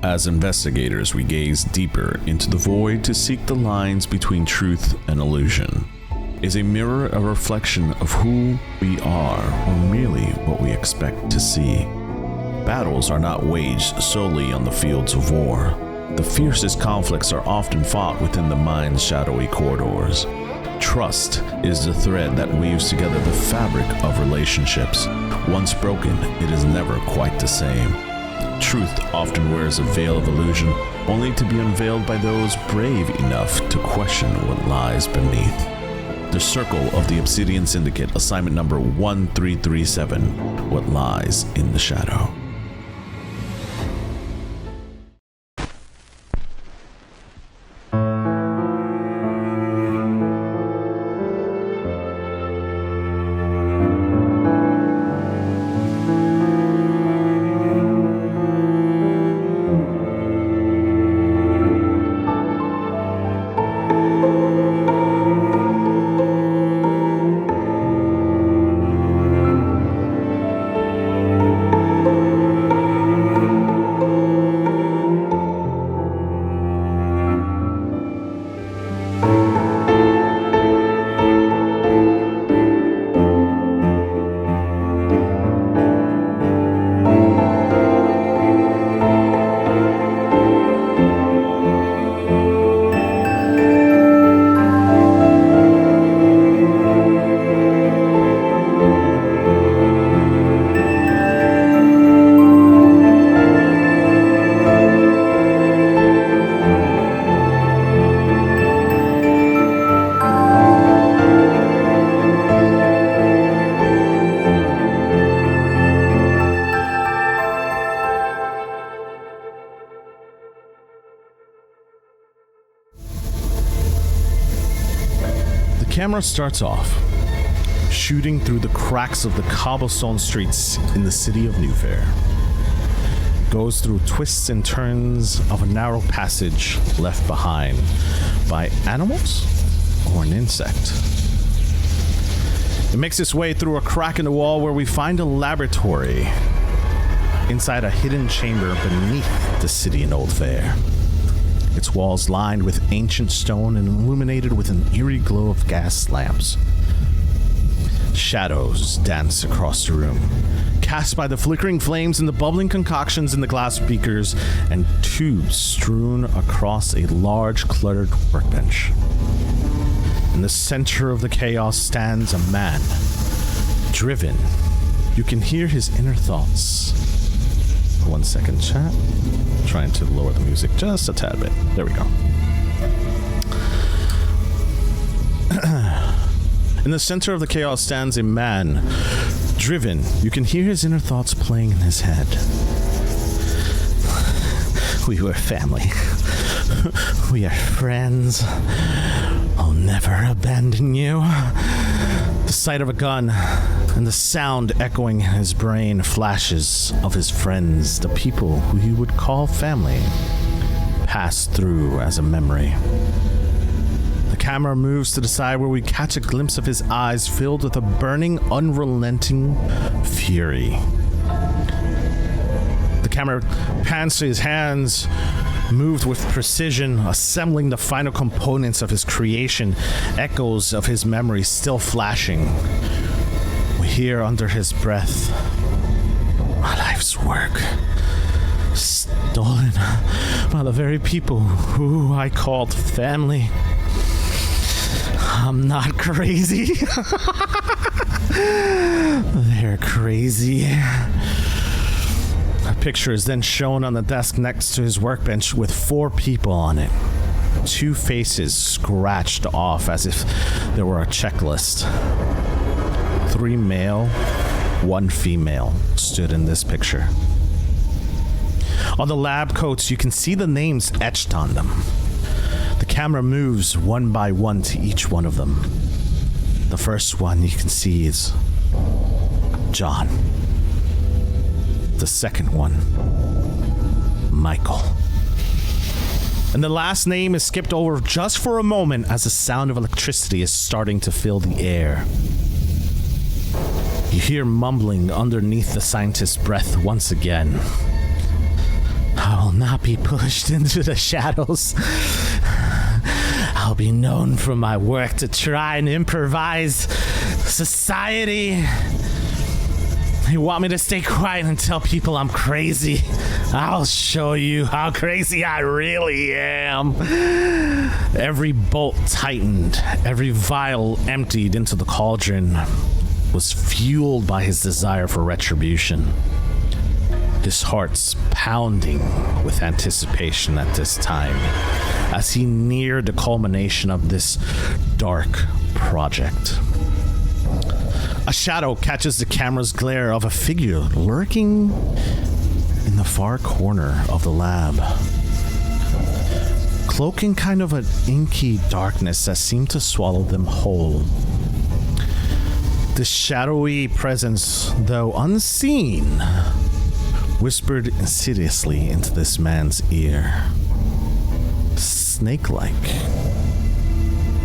As investigators, we gaze deeper into the void to seek the lines between truth and illusion. Is a mirror a reflection of who we are, or merely what we expect to see? Battles are not waged solely on the fields of war. The fiercest conflicts are often fought within the mind's shadowy corridors. Trust is the thread that weaves together the fabric of relationships. Once broken, it is never quite the same. Truth often wears a veil of illusion, only to be unveiled by those brave enough to question what lies beneath. The Circle of the Obsidian Syndicate, assignment number 1337, What Lies in the Shadow. The camera starts off, shooting through the cracks of the cobblestone streets in the city of New Fair. It goes through twists and turns of a narrow passage left behind by animals or an insect. It makes its way through a crack in the wall where we find a laboratory inside a hidden chamber beneath the city in Old Fair. Its walls lined with ancient stone and illuminated with an eerie glow of gas lamps. Shadows dance across the room, cast by the flickering flames and the bubbling concoctions in the glass beakers and tubes strewn across a large cluttered workbench. In the center of the chaos stands a man, driven. You can hear his inner thoughts. 1 second, chat. Trying to lower the music just a tad bit. There we go. In the center of the chaos stands a man, driven. You can hear his inner thoughts playing in his head. We were family. We are friends. I'll never abandon you. The sight of a gun and the sound echoing in his brain, flashes of his friends, the people who he would call family, pass through as a memory. The camera moves to the side where we catch a glimpse of his eyes filled with a burning, unrelenting fury. The camera pans to his hands, moved with precision, assembling the final components of his creation, echoes of his memories still flashing. We hear under his breath, my life's work, stolen by the very people who I called family. I'm not crazy. They're crazy. A picture is then shown on the desk next to his workbench with 4 people on it. 2 faces scratched off as if there were a checklist. 3 male, 1 female stood in this picture. On the lab coats, you can see the names etched on them. The camera moves one by one to each one of them. The first one you can see is John. The second one, Michael. And the last name is skipped over just for a moment as the sound of electricity is starting to fill the air. You hear mumbling underneath the scientist's breath once again. I will not be pushed into the shadows. I'll be known for my work to try and improvise society. You want me to stay quiet and tell people I'm crazy? I'll show you how crazy I really am. Every bolt tightened, every vial emptied into the cauldron was fueled by his desire for retribution. His heart's pounding with anticipation at this time as he neared the culmination of this dark project. A shadow catches the camera's glare of a figure lurking in the far corner of the lab, cloaking kind of an inky darkness that seemed to swallow them whole. This shadowy presence, though unseen, whispered insidiously into this man's ear. Snake-like.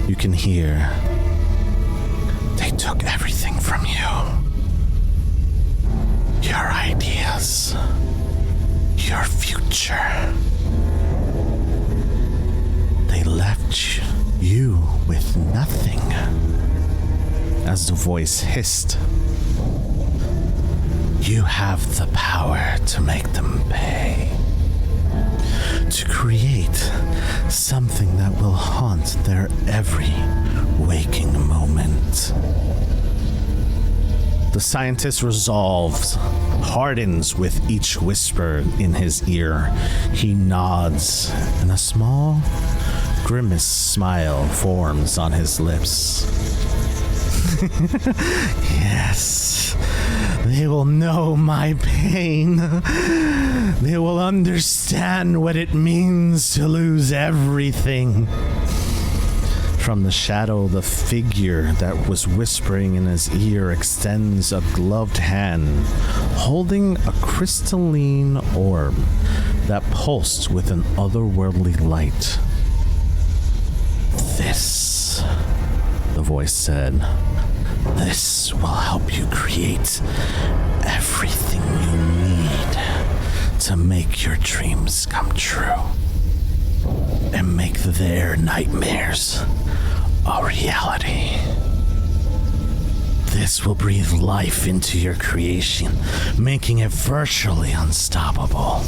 You can hear, "They took everything from you. Your ideas. Your future. They left you with nothing." As the voice hissed, "You have the power to make them pay. To create something that will haunt their every waking moment." The scientist's resolve hardens with each whisper in his ear. He nods, and a small, grimace smile forms on his lips. Yes, they will know my pain. They will understand what it means to lose everything. From the shadow, the figure that was whispering in his ear extends a gloved hand, holding a crystalline orb that pulsed with an otherworldly light. "This," the voice said, "this will help you create everything you need to make your dreams come true and make their nightmares a reality. This will breathe life into your creation, making it virtually unstoppable.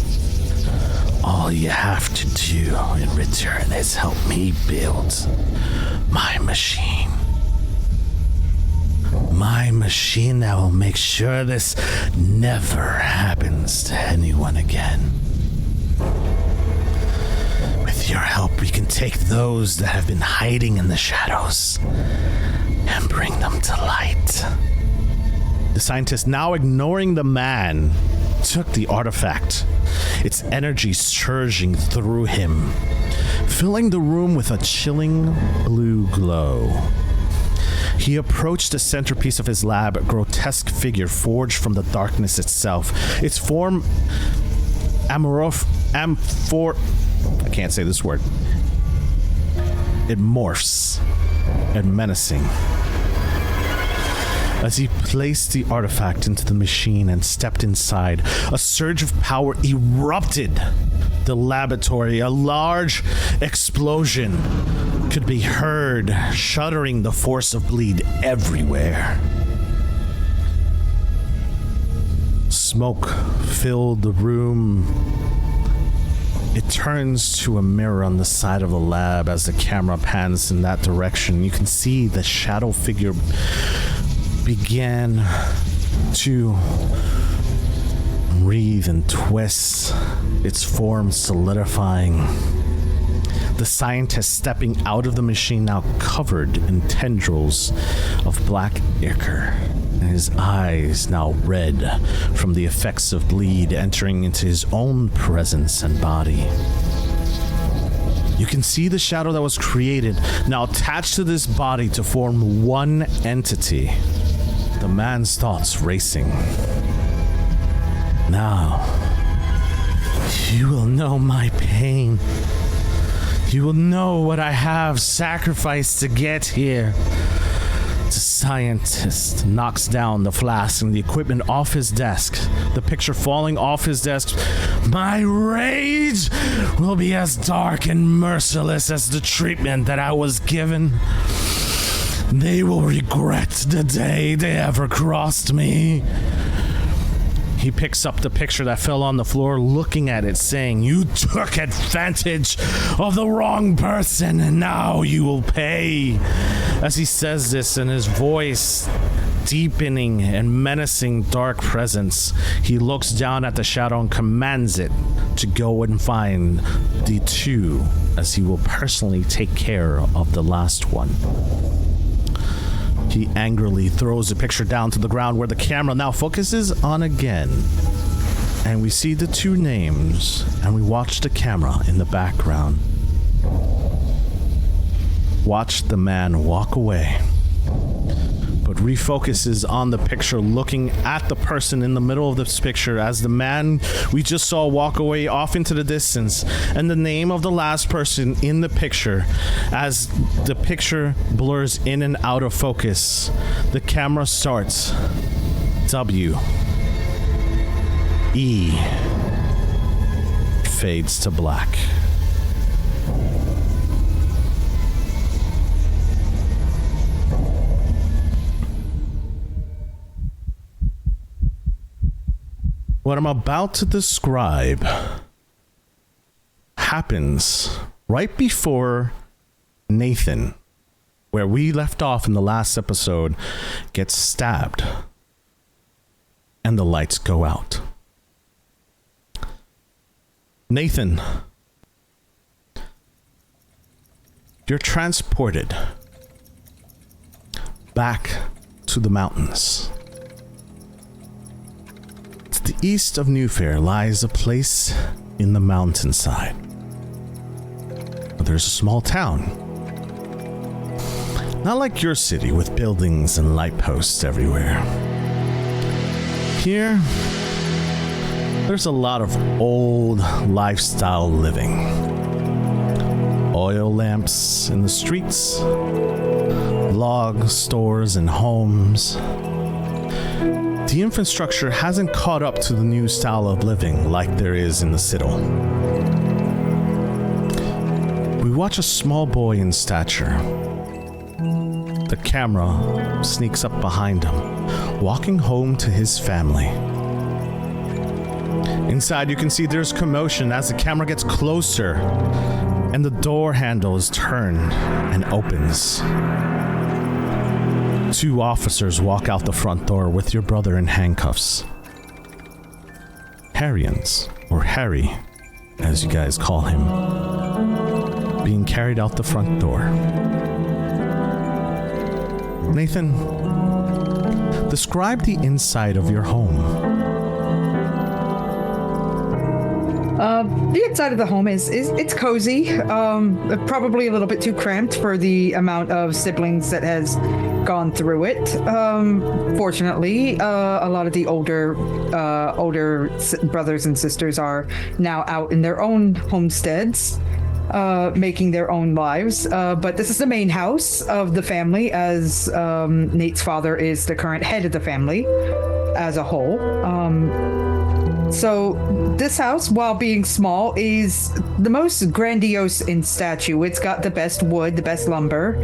All you have to do in return is help me build my machine. My machine that will make sure this never happens to anyone again. With your help, we can take those that have been hiding in the shadows and bring them to light." The scientist, now ignoring the man, took the artifact, its energy surging through him, filling the room with a chilling blue glow. He approached the centerpiece of his lab, a grotesque figure forged from the darkness itself. Its form, I can't say this word. It morphs and menacing. As he placed the artifact into the machine and stepped inside, a surge of power erupted the laboratory. A large explosion could be heard, shuddering the force of bleed everywhere. Smoke filled the room. It turns to a mirror on the side of the lab as the camera pans in that direction. You can see the shadow figure began to wreathe and twist, its form solidifying. The scientist stepping out of the machine, now covered in tendrils of black ichor, and his eyes now red from the effects of bleed entering into his own presence and body. You can see the shadow that was created now attached to this body to form one entity. The man's thoughts racing. Now, you will know my pain. You will know what I have sacrificed to get here. To scientist knocks down the flask and the equipment off his desk, the picture falling off his desk. My rage will be as dark and merciless as the treatment that I was given. They will regret the day they ever crossed me. He picks up the picture that fell on the floor, looking at it, saying, "You took advantage of the wrong person, and now you will pay." As he says this, and his voice deepening and menacing dark presence, he looks down at the shadow and commands it to go and find the two, as he will personally take care of the last one. He angrily throws the picture down to the ground, where the camera now focuses on again. And we see the two names, and we watch the camera in the background. Watch the man walk away, but refocuses on the picture, looking at the person in the middle of this picture as the man we just saw walk away off into the distance, and the name of the last person in the picture. As the picture blurs in and out of focus, the camera starts. W E fades to black. What I'm about to describe happens right before Nathan, where we left off in the last episode, gets stabbed and the lights go out. Nathan, you're transported back to the mountains. To the east of New Fair lies a place in the mountainside. There's a small town. Not like your city with buildings and light posts everywhere. Here, there's a lot of old lifestyle living. Oil lamps in the streets, log stores and homes. The infrastructure hasn't caught up to the new style of living like there is in the citadel. We watch a small boy in stature. The camera sneaks up behind him, walking home to his family. Inside, you can see there's commotion as the camera gets closer and the door handle is turned and opens. Two officers walk out the front door with your brother in handcuffs. Harrians, or Harry, as you guys call him, being carried out the front door. Nathan, describe the inside of your home. The inside of the home is it's cozy. Probably a little bit too cramped for the amount of siblings that has gone through it. Fortunately, a lot of the older brothers and sisters are now out in their own homesteads, making their own lives. But this is the main house of the family, as Nate's father is the current head of the family as a whole. So this house, while being small, is the most grandiose in stature. It's got the best wood, the best lumber.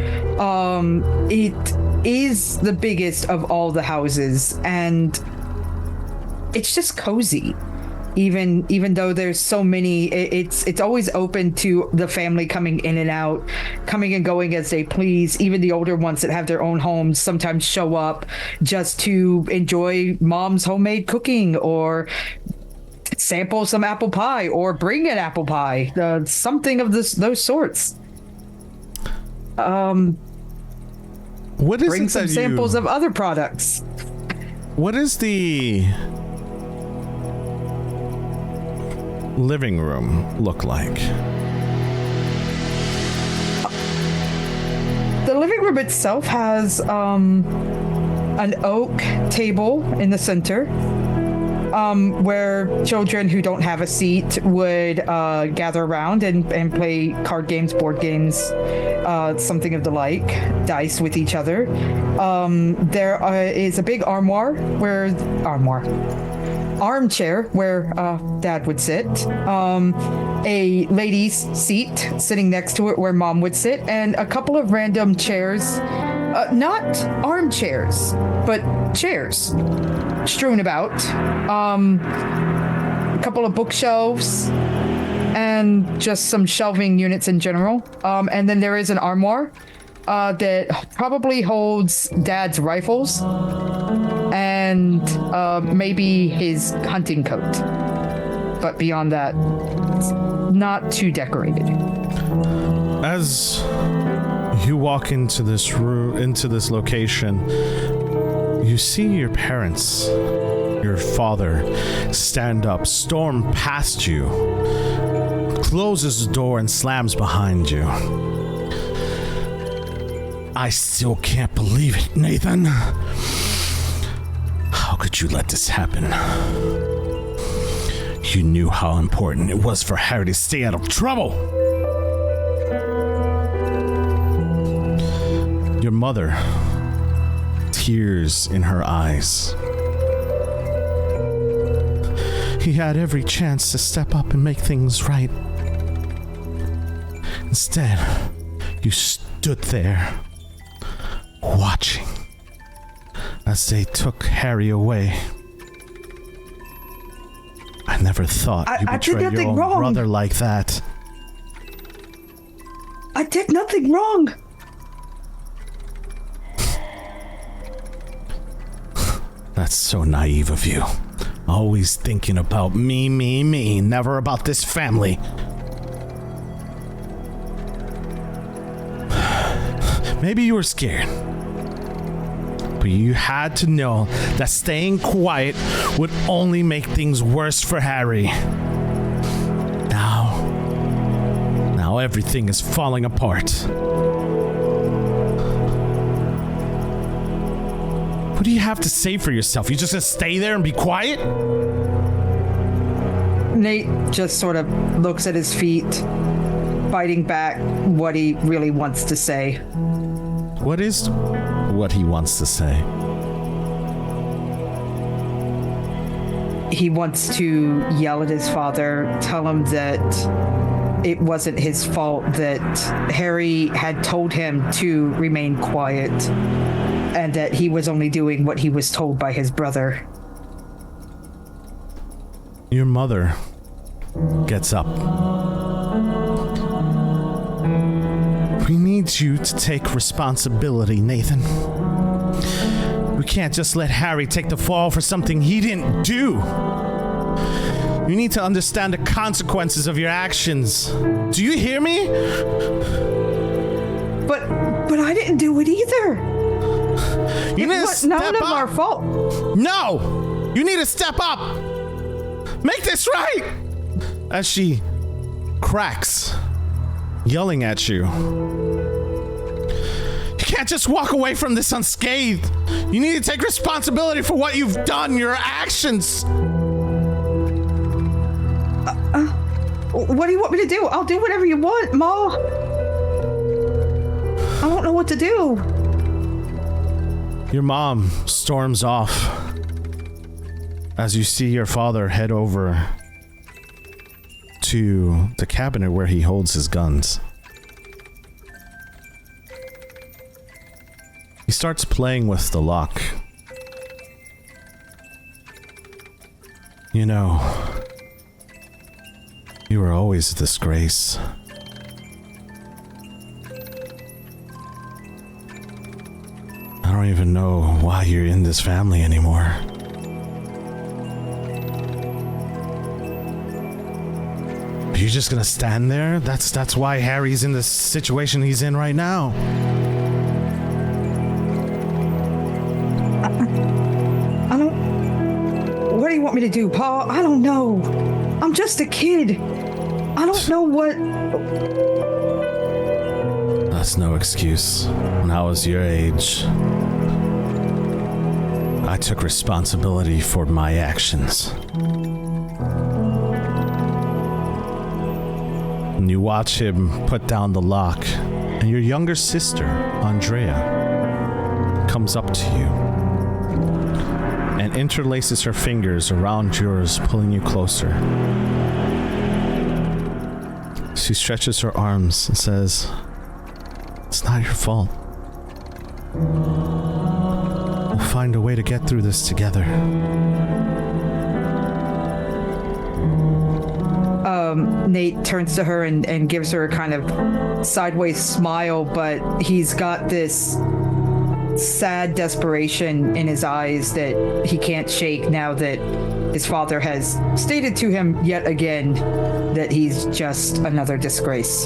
It is the biggest of all the houses, and it's just cozy. Even though there's so many, it's always open to the family coming in and out, coming and going as they please. Even the older ones that have their own homes sometimes show up just to enjoy mom's homemade cooking, or sample some apple pie, or bring an apple pie, something of those sorts. What is bring some samples of other products. What is the living room look like? The living room itself has an oak table in the center. where children who don't have a seat would gather around and play card games, board games, something of the like, dice with each other. There is a big armchair where Dad would sit, a lady's seat sitting next to it where Mom would sit, and a couple of random chairs, not armchairs, but chairs strewn about, a couple of bookshelves, and just some shelving units in general. And then there is an armoire that probably holds Dad's rifles and maybe his hunting coat. But beyond that, it's not too decorated. As you walk into this room, into this location, you see your parents, your father, stand up, storm past you, closes the door and slams behind you. I still can't believe it, Nathan. How could you let this happen? You knew how important it was for Harry to stay out of trouble. Your mother, tears in her eyes. He had every chance to step up and make things right. Instead, you stood there, watching as they took Harry away. I never thought you betrayed your own brother like that. I did nothing wrong. That's so naive of you. Always thinking about me, never about this family. Maybe you were scared. But you had to know that staying quiet would only make things worse for Harry. Now everything is falling apart. What do you have to say for yourself? You just gonna stay there and be quiet? Nate just sort of looks at his feet, biting back what he really wants to say. What is what he wants to say? He wants to yell at his father, tell him that it wasn't his fault, that Harry had told him to remain quiet, and that he was only doing what he was told by his brother. Your mother gets up. We need you to take responsibility, Nathan. We can't just let Harry take the fall for something he didn't do. You need to understand the consequences of your actions. Do you hear me? But I didn't do it either. You need to step up. None of our fault. No! You need to step up. Make this right! As she cracks, yelling at you. You can't just walk away from this unscathed. You need to take responsibility for what you've done, your actions. What do you want me to do? I'll do whatever you want, Ma. I don't know what to do. Your mom storms off as you see your father head over to the cabinet where he holds his guns. He starts playing with the lock. You know, you were always a disgrace. I don't even know why you're in this family anymore. You're just gonna stand there? That's why Harry's in the situation he's in right now. I don't... What do you want me to do, Pa? I don't know. I'm just a kid. I don't know what... That's no excuse. When I was your age, I took responsibility for my actions. And you watch him put down the lock, and your younger sister, Andrea, comes up to you and interlaces her fingers around yours, pulling you closer. She stretches her arms and says, "It's not your fault. We'll find a way to get through this together." Nate turns to her and gives her a kind of sideways smile, but he's got this sad desperation in his eyes that he can't shake now that his father has stated to him yet again that he's just another disgrace.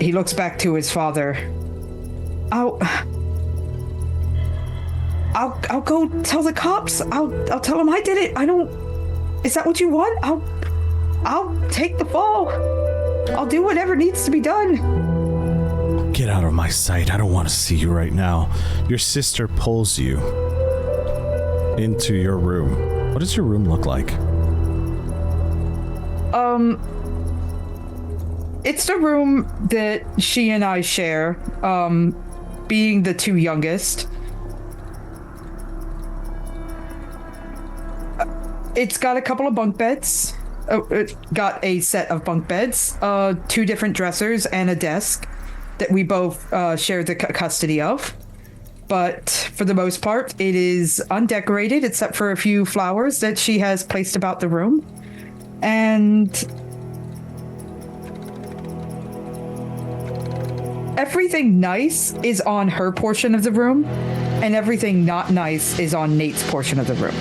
He looks back to his father. I'll go tell the cops. I'll tell them I did it. Is that what you want? I'll take the fall. I'll do whatever needs to be done. Get out of my sight. I don't want to see you right now. Your sister pulls you into your room. What does your room look like? It's the room that she and I share, being the two youngest. It's got a couple of bunk beds. It got a set of bunk beds, 2 different dressers, and a desk that we both share the custody of. But for the most part, it is undecorated except for a few flowers that she has placed about the room. And everything nice is on her portion of the room, and everything not nice is on Nate's portion of the room.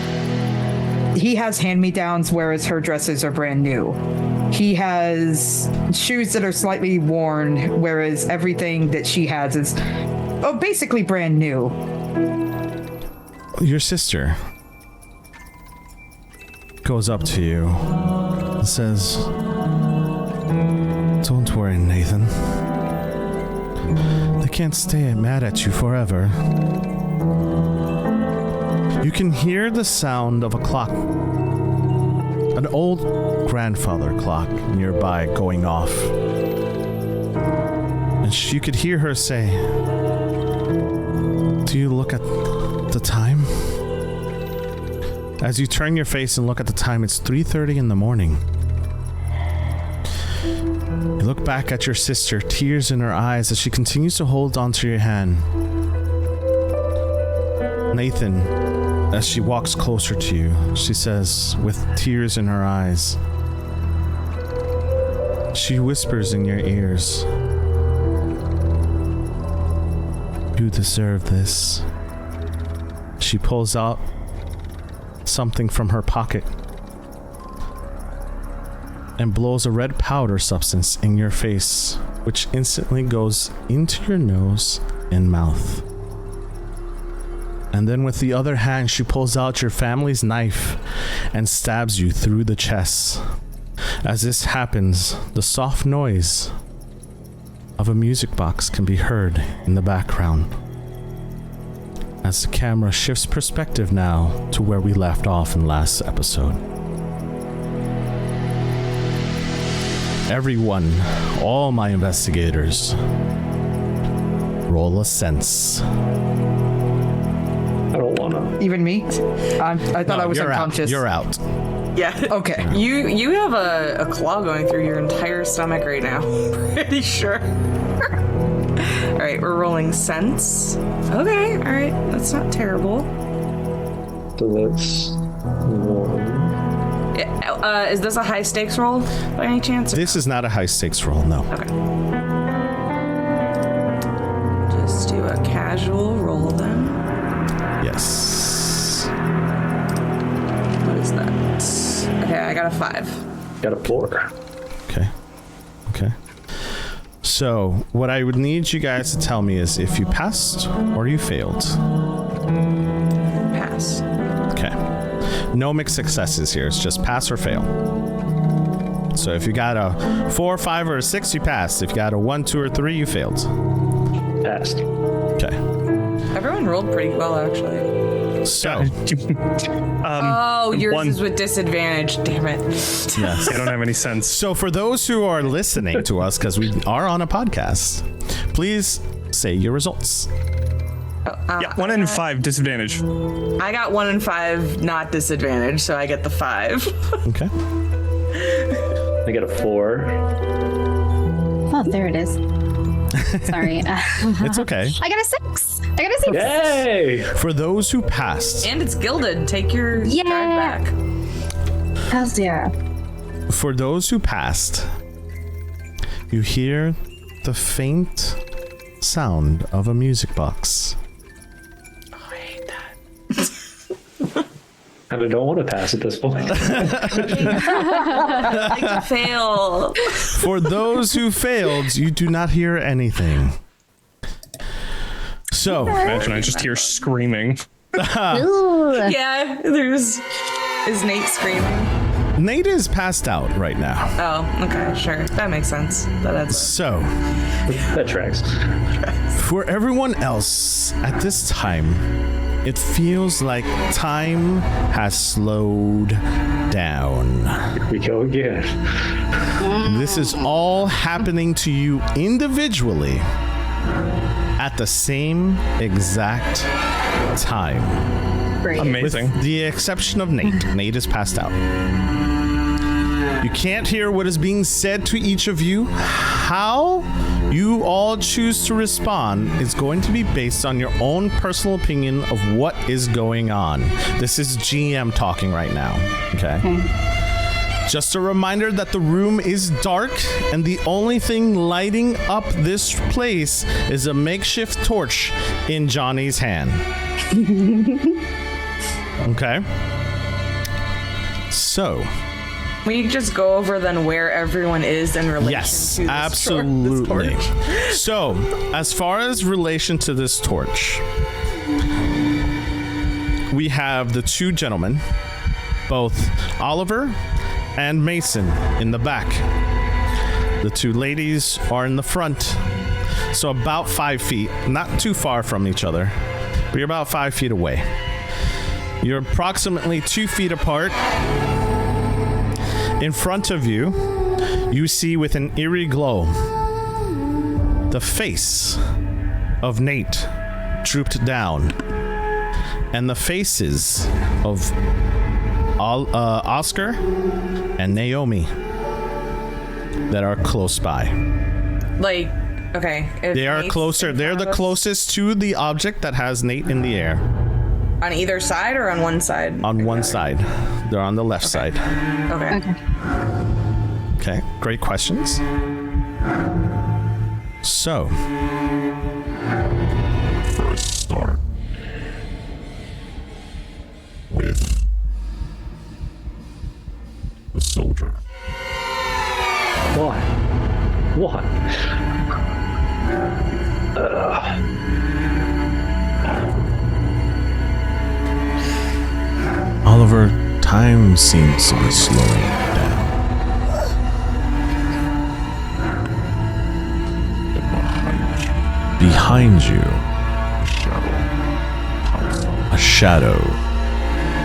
He has hand-me-downs, whereas her dresses are brand new. He has shoes that are slightly worn, whereas everything that she has is basically brand new. Your sister goes up to you and says, "Don't worry, Nathan. They can't stay mad at you forever." You can hear the sound of a clock, an old grandfather clock nearby going off. And you could hear her say, "Do you look at the time?" As you turn your face and look at the time, it's 3:30 in the morning. You look back at your sister, tears in her eyes as she continues to hold onto your hand. Nathan, as she walks closer to you, she says, with tears in her eyes, she whispers in your ears, "You deserve this." She pulls out something from her pocket and blows a red powder substance in your face, which instantly goes into your nose and mouth. And then with the other hand, she pulls out your family's knife and stabs you through the chest. As this happens, the soft noise of a music box can be heard in the background. As the camera shifts perspective now to where we left off in last episode. Everyone, all my investigators, roll a sense. I don't wanna. Even me? I thought I was you're unconscious. You're out. Yeah. Okay. You have a claw going through your entire stomach right now. Pretty sure. All right, we're rolling sense. Okay, all right, that's not terrible. So that's 1. Is this a high stakes roll by any chance? This is not a high stakes roll, no. Okay. Just do a casual roll then. Yes. What is that? Okay, I got a 5. Got a 4. Okay. So, what I would need you guys to tell me is if you passed or you failed. Pass. Okay. No mixed successes here. It's just pass or fail. So if you got a 4, 5, or a 6, you passed. If you got a 1, 2, or 3, you failed. Passed. Okay. Everyone rolled pretty well, actually. So, Yours is with disadvantage. Damn it. yes. I don't have any sense. So for those who are listening to us, because we are on a podcast, please say your results. Yeah, 1 in 5 disadvantage. I got 1 in 5, not disadvantage, so I get the 5. Okay. I get a 4. Oh, there it is. Sorry. It's okay. I got a 6. I got a 6. Yay! For those who passed, And it's gilded. Take your Yeah. drive back. How's yeah? for those who passed, you hear the faint sound of a music box. Oh, I hate that. And I don't want to pass at this point. I like to fail. For those who failed, you do not hear anything. So, Imagine I just hear screaming. Ooh. Yeah, is Nate screaming? Nate is passed out right now. Oh, okay, sure. That makes sense. That's So, That tracks. for everyone else, at this time, it feels like time has slowed down. Here we go again. This is all happening to you individually at the same exact time. Great. Amazing. With the exception of Nate. Nate is passed out. You can't hear what is being said to each of you. How you all choose to respond is going to be based on your own personal opinion of what is going on. This is GM talking right now. Okay. Just a reminder that the room is dark and the only thing lighting up this place is a makeshift torch in Johnny's hand. Okay. So, we just go over then where everyone is in relation yes, to this absolutely. this torch. So, as far as relation to this torch, we have the two gentlemen, both Oliver and Mason, in the back. The two ladies are in the front. So about 5 feet, not too far from each other, but you're about 5 feet away. You're approximately 2 feet apart. In front of you, you see with an eerie glow the face of Nate drooped down, and the faces of Oscar and Naomi that are close by. Like, okay. if They are Nate's closer. in They're front the of us- closest to the object that has Nate in the air. On either side or on one side? On one side. They're on the left side. Okay. Okay. Okay, great questions. So, First start with the soldier. Why? What? Oliver, time seems to be slowing down. Behind you, a shadow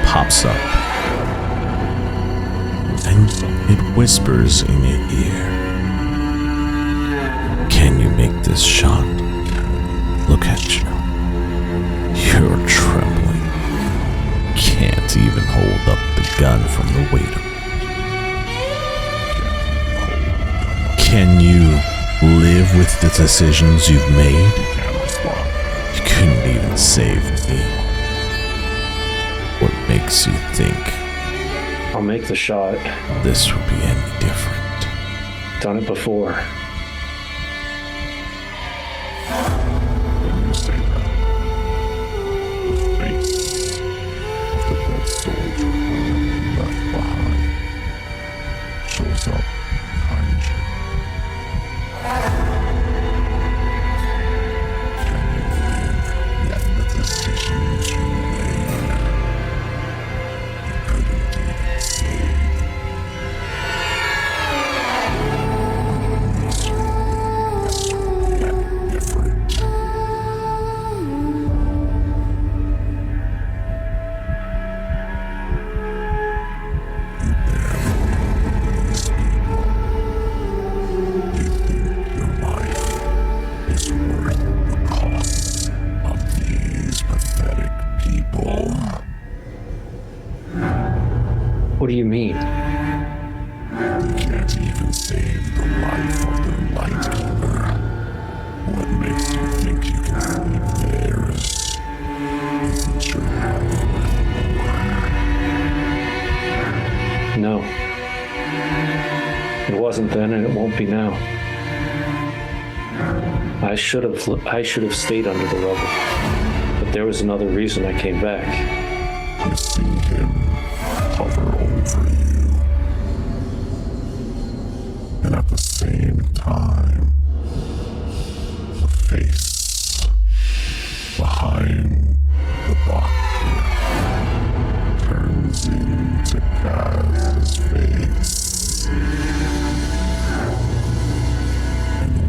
pops up, and it whispers in your ear. Can you make this shot? Look at you. You're trembling. Can't even hold up the gun from the weight of it. Can you live with the decisions you've made? You couldn't even save me. What makes you think I'll make the shot. this would be any different? Done it before. When you say that, the face of the dead soldier left behind shows up behind you. Can you live with the decisions you made? You couldn't even save. do you mean? They can't even save the life of their lightkeeper. What makes you think you can save theirs? Isn't your life worth more? No. It wasn't then, and it won't be now. I should have stayed under the rubble, but there was another reason I came back. You see him hover over you, and at the same time, the face behind the doctor turns into Kaz's face and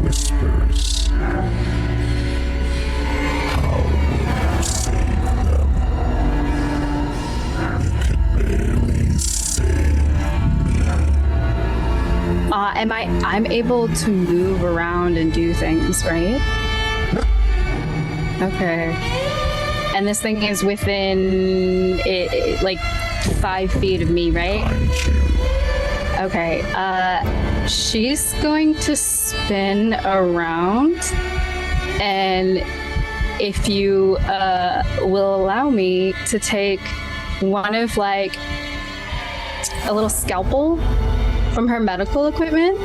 whispers, "How will you save them? You could barely save me." I'm able to move around and do things, right? Okay. And this thing is within like 5 feet of me, right? Okay. She's going to spin around, and if you will allow me to take one of like a little scalpel from her medical equipment,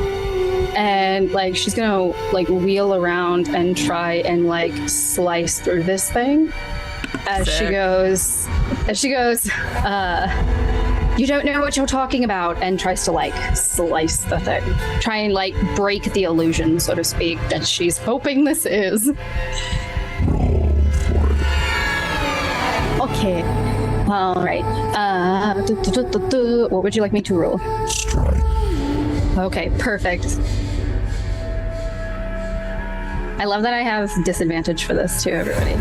and like she's gonna like wheel around and try and like slice through this thing as she goes, you don't know what you're talking about, and tries to like slice the thing, try and like break the illusion, so to speak, that she's hoping this is. Roll for it. Okay. All right. What would you like me to roll? Strike. Okay, perfect. I love that I have disadvantage for this too, everybody.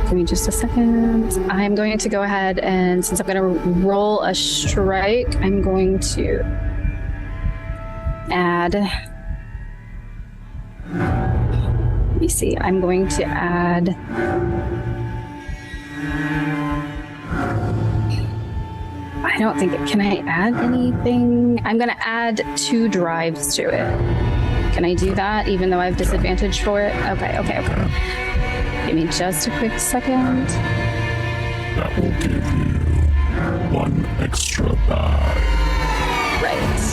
Give me just a second. I'm going to go ahead and, since I'm going to roll a strike, I'm going to add... Let me see. I'm going to add... I don't think... Can I add anything? I'm going to add 2 drives to it. Can I do that, even though I have disadvantage for it? Okay. Give me just a quick second. That will give you 1 extra die. Right.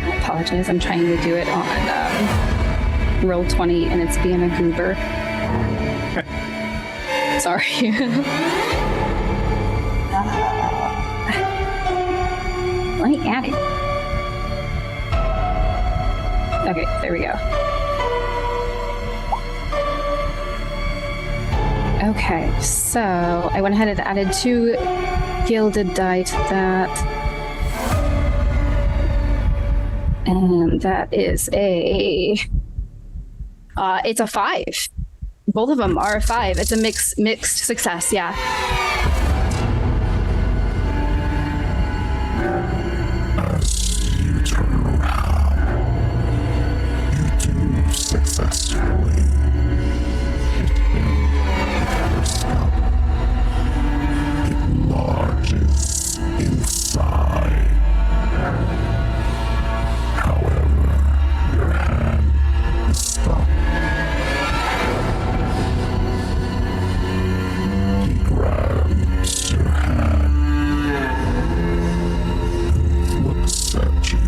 I apologize. I'm trying to do it on roll 20, and it's being a goober. Sorry. Let me add it. Okay, there we go. Okay, so I went ahead and added 2 gilded die to that. And that is it's a 5. Both of them are a 5. It's a mixed success, yeah. As you turn around, you do successfully hit him with your scalpel. It enlarges inside. However, your hand is stuck. He grabs your hand and looks at you.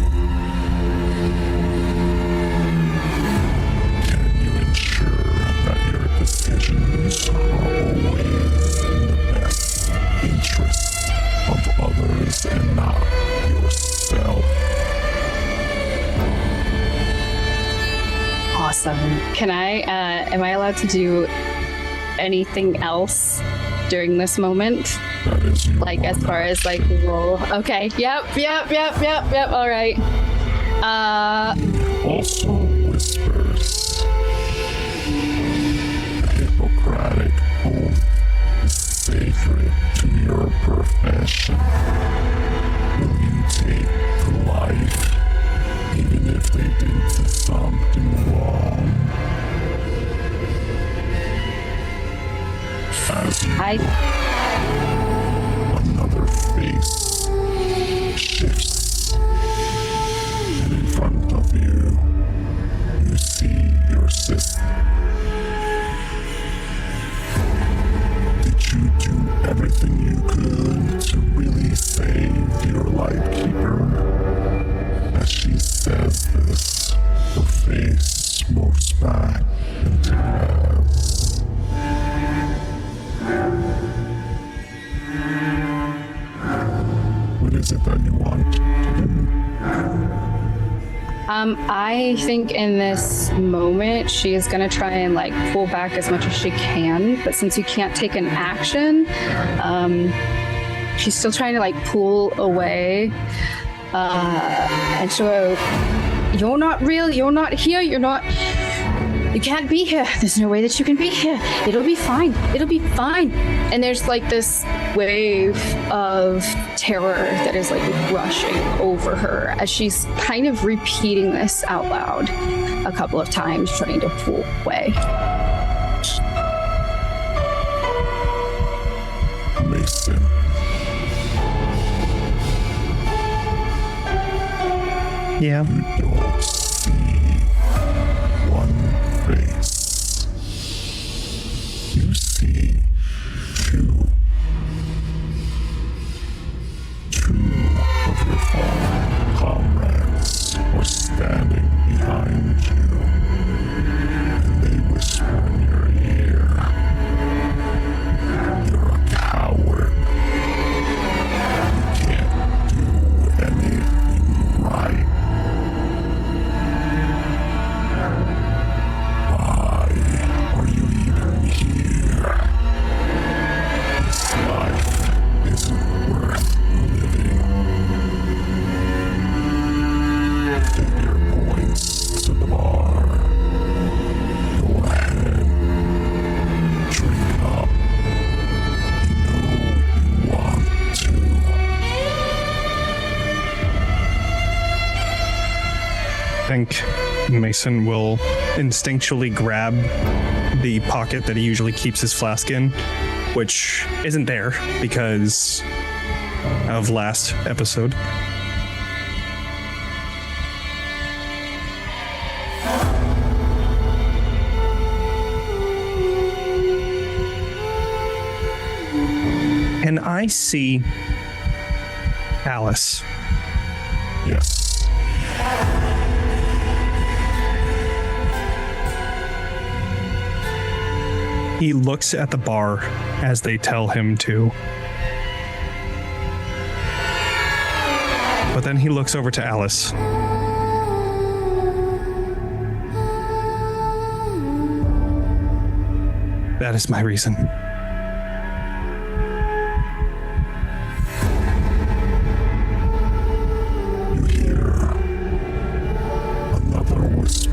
Can you ensure that your decisions are always in the best interests of others and not yourself? Awesome. Can am I allowed to do anything else during this moment? That is your Like, as far as, like, roll? Okay, yep, all right. also whispers. The Hippocratic oath is sacred to your profession. Will you take the life, even if they did something wrong? As you I think in this moment she is gonna try and like pull back as much as she can, but since you can't take an action, she's still trying to like pull away. And so you're not real, you're not here, you can't be here. There's no way that you can be here. It'll be fine. It'll be fine. And there's like this wave of terror that is like rushing over her as she's kind of repeating this out loud a couple of times, trying to pull away. Mason. Yeah. You don't see one face. You see two. Two of your fallen comrades are standing behind you, and they whisper in your ear, "You're a coward. You can't do anything right. Why are you even here? This life isn't worth living." Take your points to the bar. Go ahead. Drink up. You know you want to. I think Mason will instinctually grab the pocket that he usually keeps his flask in, which isn't there because of last episode. And I see Alice. Yes. He looks at the bar as they tell him to. But then he looks over to Alice. That is my reason. You hear another whisper.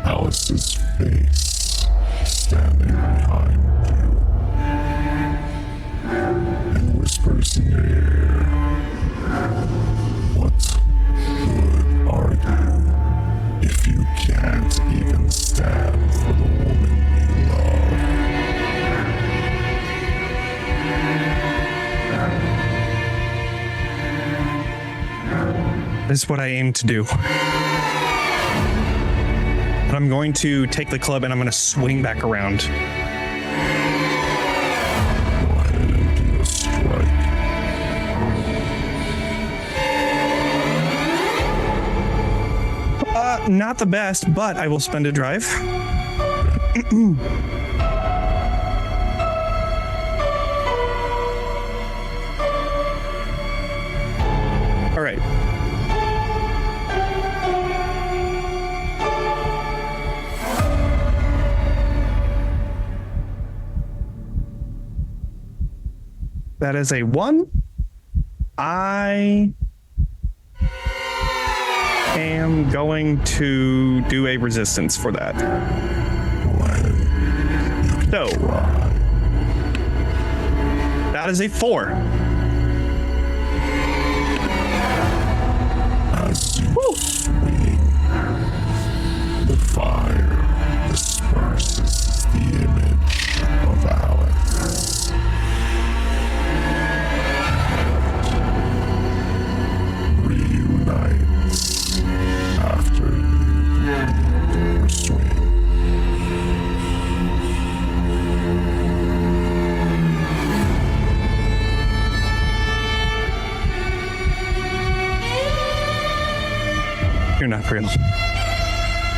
Alice's face standing behind you and whispers in your ear, "What good are you if you can't even stand for the woman you love?" This is what I aim to do. But I'm going to take the club and I'm going to swing back around. Go ahead and do a strike. Not the best, but I will spend a drive. All right. That is a 1. I am going to do a resistance for that. So, that is a 4. As you swing, the fire disperses the image of Alex. Reunites after you your swing. You're not real.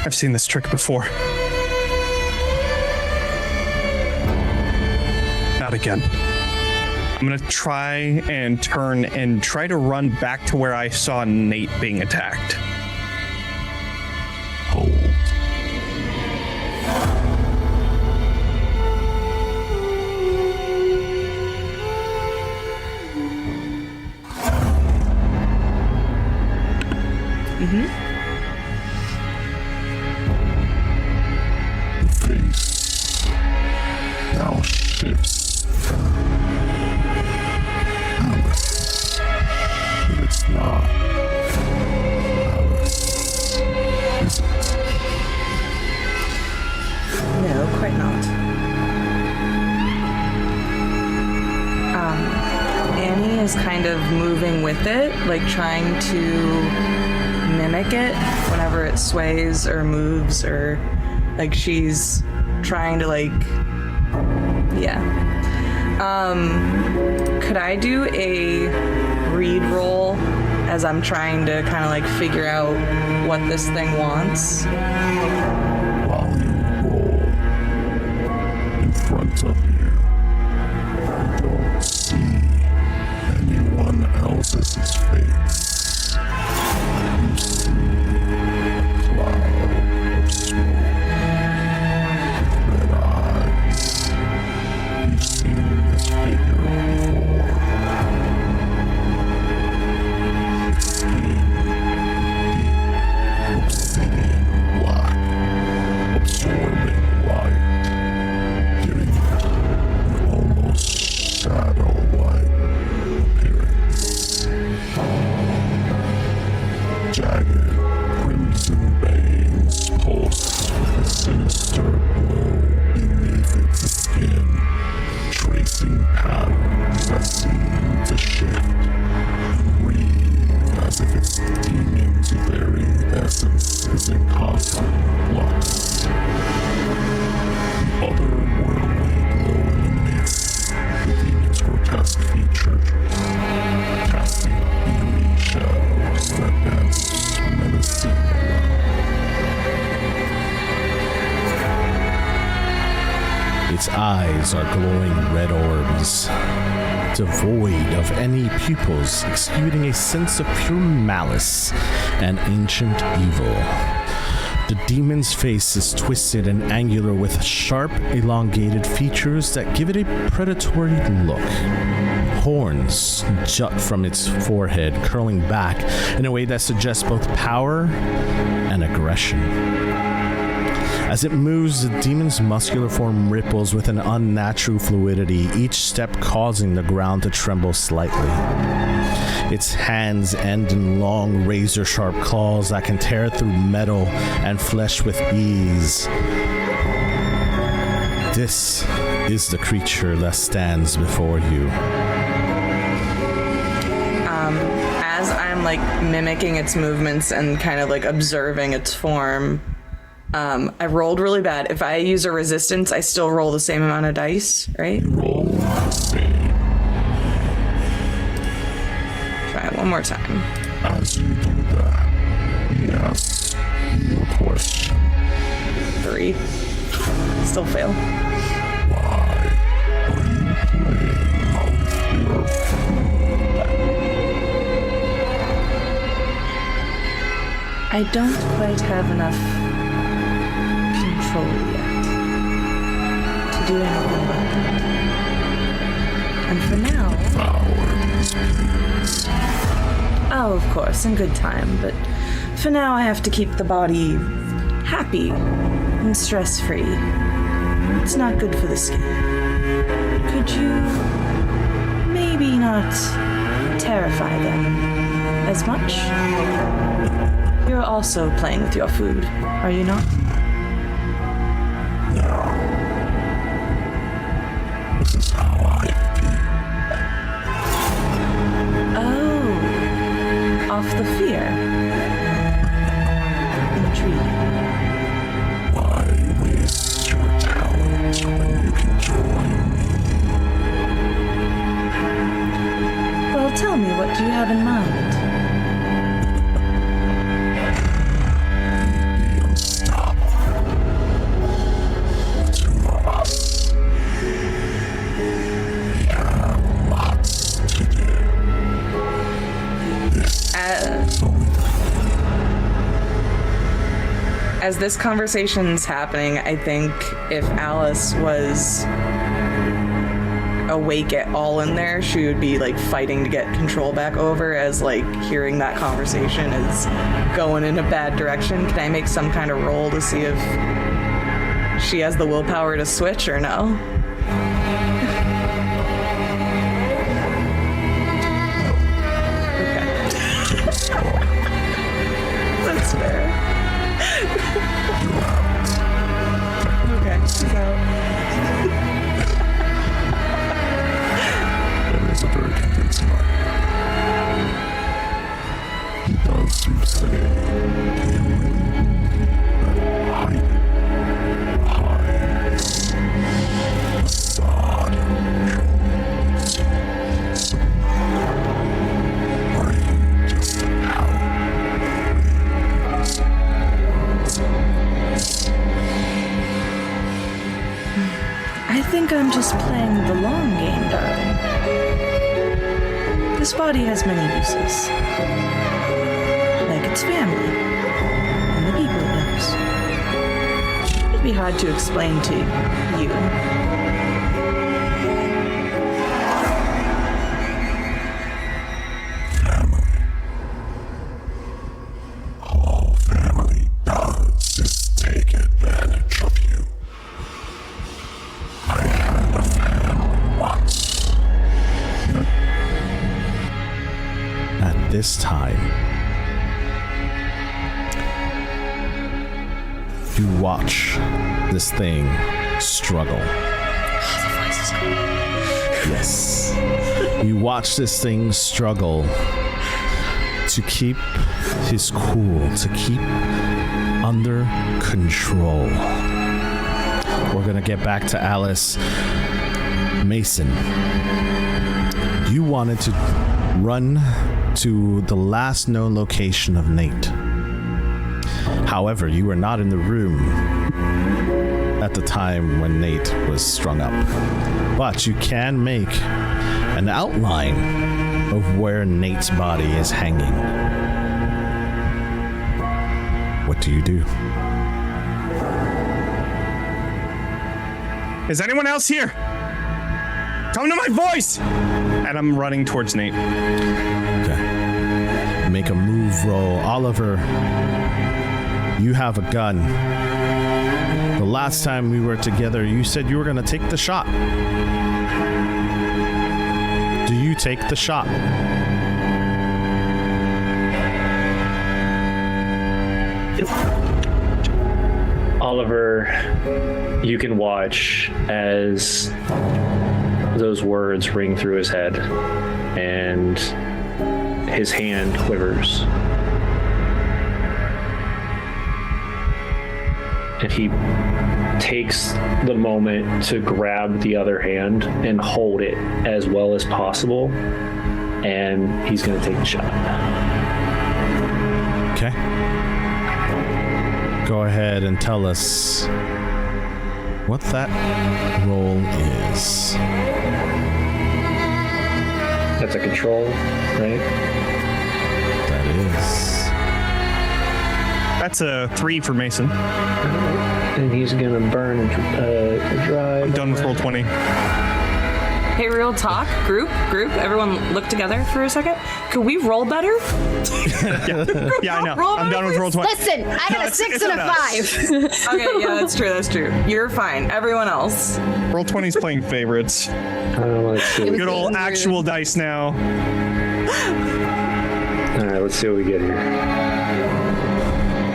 I've seen this trick before. Not again. I'm gonna try and turn and try to run back to where I saw Nate being attacked. Hold. The face now shifts. Alice. But it's not. Alice. Is it? No, quite not. Annie is kind of moving with it, like trying to mimic it whenever it sways or moves, or like she's trying to could I do a read roll as I'm trying to kind of like figure out what this thing wants? While you roll in front of you, you don't see anyone else's face. You see a cloud of smoke with red eyes. You've seen this figure before. Its skin deep, obsidian black, absorbing light, giving it an almost shadow-like appearance. Jagged, crimson veins pulse with a sinister glow beneath its skin, tracing patterns that seem to shift and breathe as if its demon's very essence is in constant flux. The otherworldly glow illuminates the demon's grotesque features, casting eerie shadows that dance menacing around. Its eyes are glowing red orbs, devoid of any pupils, exuding a sense of pure malice and ancient evil. The demon's face is twisted and angular with sharp, elongated features that give it a predatory look. Horns jut from its forehead, curling back in a way that suggests both power and aggression. As it moves, the demon's muscular form ripples with an unnatural fluidity, each step causing the ground to tremble slightly. Its hands end in long, razor-sharp claws that can tear through metal and flesh with ease. This is the creature that stands before you. As I'm like mimicking its movements and kind of like observing its form, I rolled really bad. If I use a resistance, I still roll the same amount of dice, right? Roll the same. Try it one more time. As you do that, he asks you a question. 3. Still fail. Why are you playing with your food? I don't quite have enough control yet to do anything about that. And for now... Oh, of course, in good time, but for now I have to keep the body happy and stress-free. It's not good for the skin. Could you maybe not terrify them as much? You're also playing with your food, are you not? No. This is how I feel. Oh, off the fear. Intriguing. Why waste your talent when you can join me? Well, tell me, what do you have in mind? Be unstoppable. The two of us. We have a lot As this conversation's happening, I think if Alice was awake at all in there, she would be like fighting to get control back over, as like hearing that conversation is going in a bad direction. Can I make some kind of roll to see if she has the willpower to switch or no? That's fair. Okay, so. That is a very convincing argument. He does to say that height hides facade controls. Brain just how I think I'm just playing the long game, darling. This body has many uses. Like its family. And the people it knows. It'd be hard to explain to you. all family does is take advantage of you. I had a family once. At this time, you watch this thing struggle. Yes. You watch this thing struggle to keep his cool, to keep under control. We're gonna get back to Alice. Mason, you wanted to run to the last known location of Nate. However, you were not in the room at the time when Nate was strung up. But you can make an outline of where Nate's body is hanging. What do you do? Is anyone else here? Come to my voice! And I'm running towards Nate. Okay. Make a move roll. Oliver, you have a gun. The last time we were together, you said you were going to take the shot. Do you take the shot? Oliver, you can watch as those words ring through his head and his hand quivers. And he takes the moment to grab the other hand and hold it as well as possible. And he's going to take the shot. Okay. Go ahead and tell us what that roll is. That's a control, right? That is. That's a 3 for Mason. And he's going to burn a drive. I'm done with roll 20. Hey, real talk, group, everyone look together for a second. Could we roll better? Yeah, I know. I'm done with roll 20. Listen, I got a 6 and a 5. Okay, yeah, that's true. You're fine. Everyone else. Roll 20's playing favorites. Let's see. Good old actual dice now. All right, let's see what we get here.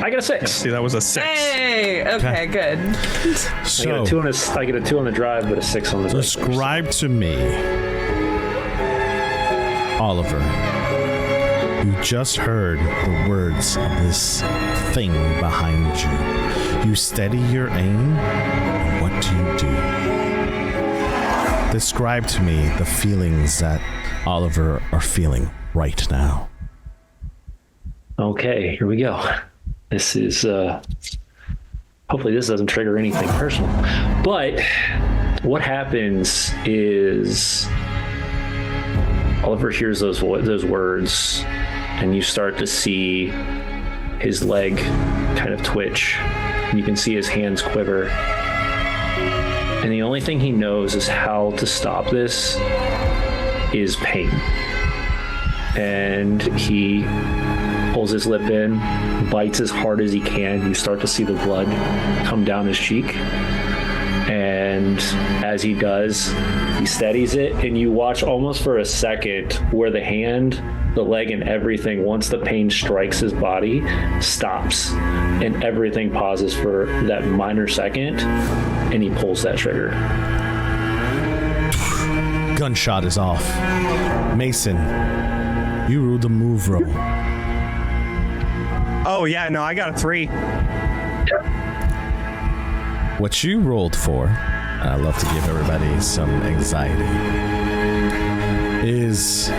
I got a 6. See, that was a 6. Hey, okay, good. So, I get a 2 on the drive, but a 6 on the dice. describe to me, Oliver, you just heard the words of this thing behind you. You steady your aim, and what do you do? Describe to me the feelings that Oliver are feeling right now. Okay, here we go. This is, hopefully this doesn't trigger anything personal. But what happens is Oliver hears those words, and you start to see his leg kind of twitch. And you can see his hands quiver. And the only thing he knows is how to stop this is pain. And he pulls his lip in, bites as hard as he can. You start to see the blood come down his cheek. And as he does, he steadies it, and you watch almost for a second where the hand, the leg, and everything, once the pain strikes his body, stops. And everything pauses for that minor second, and he pulls that trigger. Gunshot is off. Mason, you ruled a move roll. Oh, yeah, no, I got a 3. What you rolled for, and I love to give everybody some anxiety, is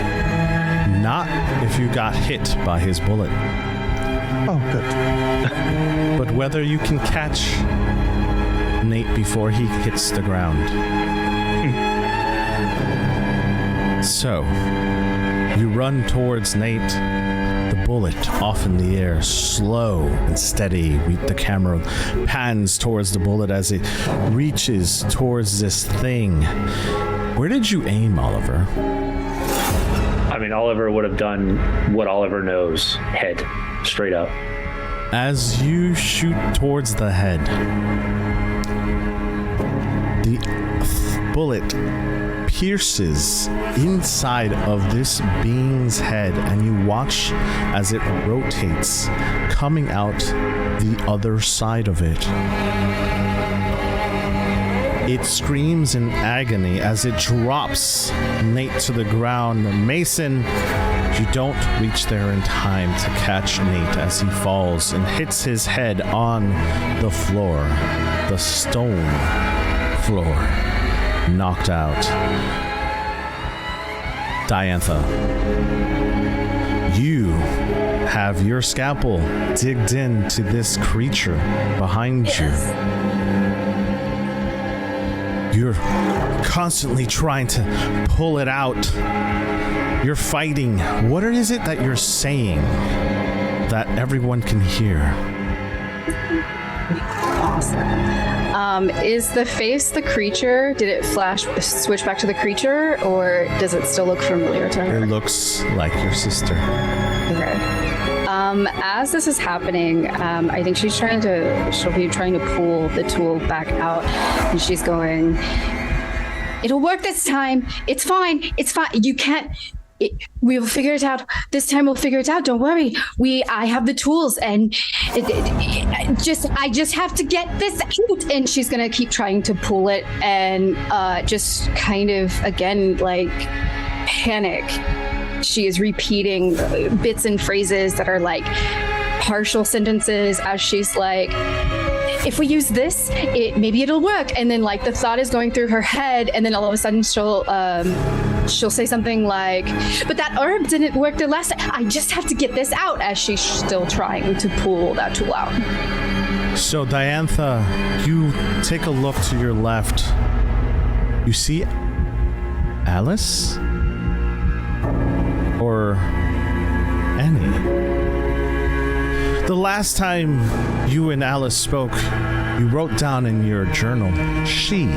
not if you got hit by his bullet. Oh, good. But whether you can catch Nate before he hits the ground. So, you run towards Nate, the bullet off in the air, slow and steady. The camera pans towards the bullet as it reaches towards this thing. Where did you aim, Oliver? I mean, Oliver would have done what Oliver knows, head, straight up. As you shoot towards the head, the bullet pierces inside of this being's head, and you watch as it rotates, coming out the other side of it. It screams in agony as it drops Nate to the ground. Mason, you don't reach there in time to catch Nate as he falls and hits his head on the floor, the stone floor. Knocked out. Diantha, you have your scalpel digged into this creature behind you. You're constantly trying to pull it out. You're fighting. What is it that you're saying that everyone can hear? Is the face the creature? Did it switch back to the creature, or does it still look familiar to her? It looks like your sister. Okay. As this is happening, I think she'll be trying to pull the tool back out, and she's going, "It'll work this time. It's fine. It's fine. You can't. We'll figure it out. This time we'll figure it out. Don't worry. I have the tools, and I just have to get this out." And she's gonna keep trying to pull it, and just kind of again like panic. She is repeating bits and phrases that are like partial sentences as she's like, "If we use this, maybe it'll work." And then like the thought is going through her head, and then all of a sudden she'll say something like, "But that herb didn't work the last time. I just have to get this out," as she's still trying to pull that tool out. So Diantha, you take a look to your left. You see Alice? Or Annie? The last time you and Alice spoke, you wrote down in your journal, "She?"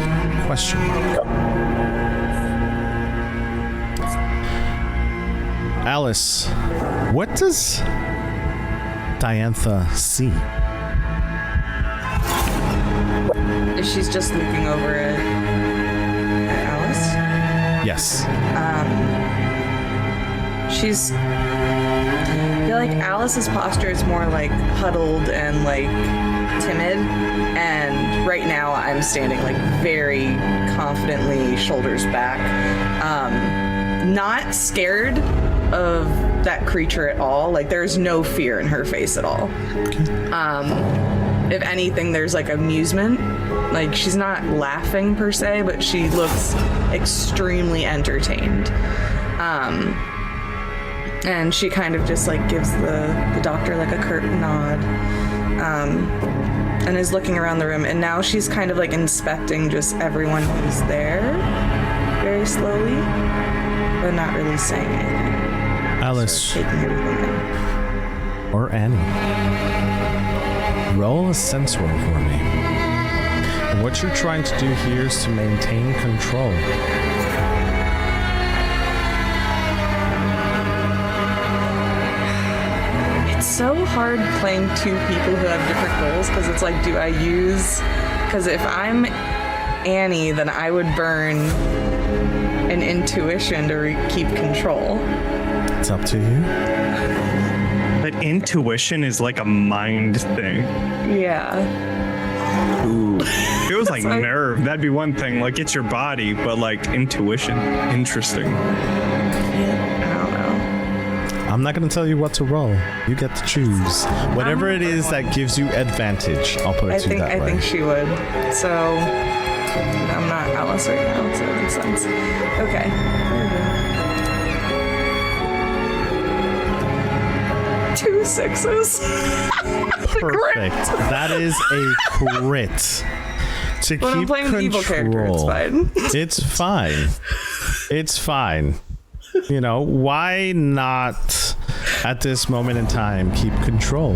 question mark. Alice, what does Diantha see? She's just looking over at Alice? Yes. I feel like Alice's posture is more like huddled and like timid, and right now I'm standing like very confidently, shoulders back, not scared of that creature at all. Like there's no fear in her face at all. If anything, there's like amusement. Like she's not laughing per se, but she looks extremely entertained. And she kind of just like gives the doctor like a curt nod, and is looking around the room. And now she's kind of like inspecting just everyone who's there very slowly, but not really saying anything. Alice taking everything in. or Annie? Roll a sense roll for me. And what you're trying to do here is to maintain control. It's so hard playing two people who have different goals because it's like, do I use... Because if I'm Annie, then I would burn an intuition to keep control. It's up to you. But intuition is like a mind thing. Yeah. Ooh. If it was like nerve, that'd be one thing. Like, it's your body, but like intuition. Interesting. I don't know. I'm not going to tell you what to roll. You get to choose. Whatever it is that gives you advantage, I'll put it to you that way. I think she would. So, I'm not Alice right now, so it makes sense. Okay. Two 6s. Perfect. That is a crit. To When keep I'm playing an evil character, it's fine. It's fine. It's fine. You know, why not at this moment in time keep control?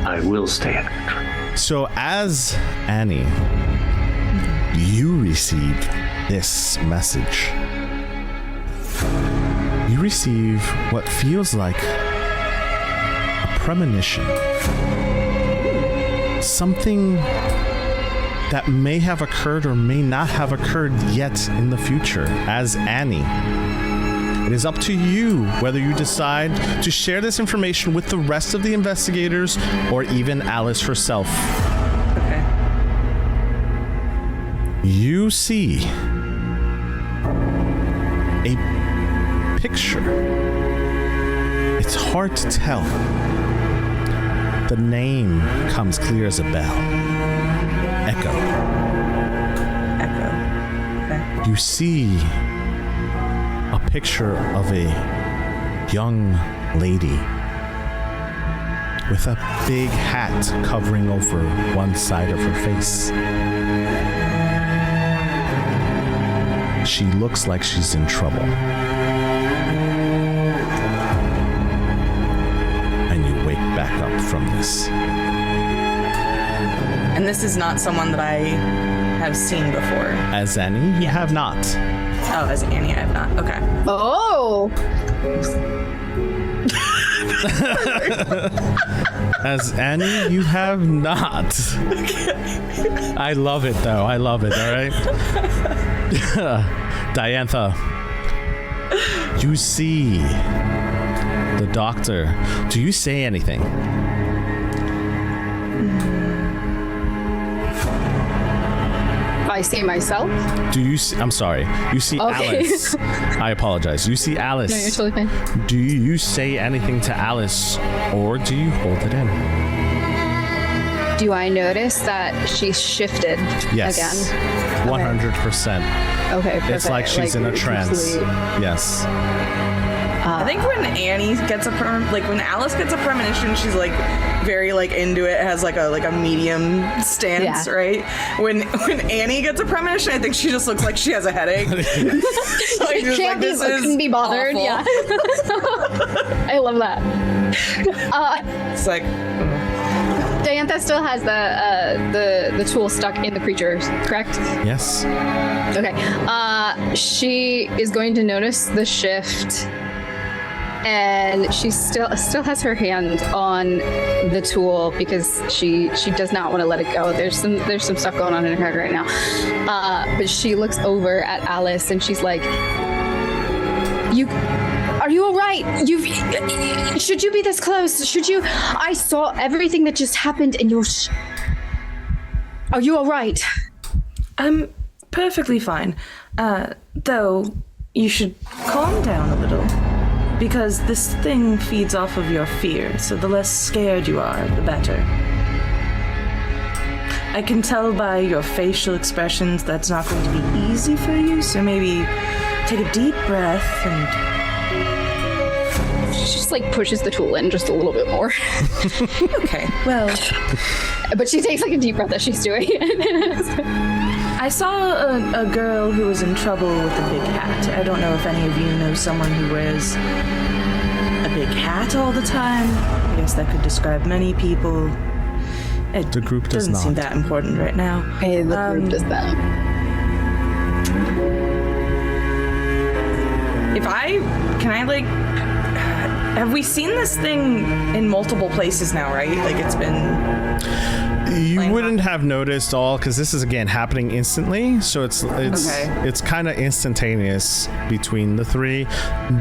I will stay in control. So as Annie, you receive this message. You receive what feels like a premonition. Something that may have occurred or may not have occurred yet in the future as Annie. It is up to you whether you decide to share this information with the rest of the investigators or even Alice herself. Okay. You see a picture. It's hard to tell. The name comes clear as a bell. Echo. Okay. You see a picture of a young lady with a big hat covering over one side of her face. She looks like she's in trouble. And you wake back up from this. And this is not someone that I have seen before. As Annie, you have not. Oh, as Annie, I have not. Okay. Oh! As Annie, you have not. I love it, though. I love it, all right? Diantha, you see the doctor. Do you say anything? I see myself. Do you see, I'm sorry. You see Okay. Alice. I apologize. You see Alice. No, you're totally fine. Do you say anything to Alice or do you hold it in? Do I notice that she's shifted Yes. again? 100%. Okay, perfect. It's like she's in a trance. completely- Yes. I think when Annie gets when Alice gets a premonition, she's like very like into it, has like a medium stance, Yeah. right? When Annie gets a premonition, I think she just looks like she has a headache. Couldn't be bothered. awful. Yeah. I love that. It's like Diantha still has the tool stuck in the creature, correct? Yes. Okay. She is going to notice the shift, and she still has her hand on the tool because she does not want to let it go. There's some stuff going on in her head right now. But she looks over at Alice and she's like, Are you all right? Should you be this close? Should you? I saw everything that just happened, and are you all right? I'm perfectly fine. Though you should calm down a little, because this thing feeds off of your fear. So the less scared you are, the better. I can tell by your facial expressions that's not going to be easy for you. So maybe take a deep breath and. She just like pushes the tool in just a little bit more. Okay, well. But she takes like a deep breath as she's doing it. I saw a girl who was in trouble with a big hat. I don't know if any of you know someone who wears a big hat all the time. I guess that could describe many people. The group does doesn't not. seem that important right now. Hey, the group does that. Have we seen this thing in multiple places now, right? Like it's been. You wouldn't have noticed all because this is again happening instantly, so it's kind of instantaneous between the three.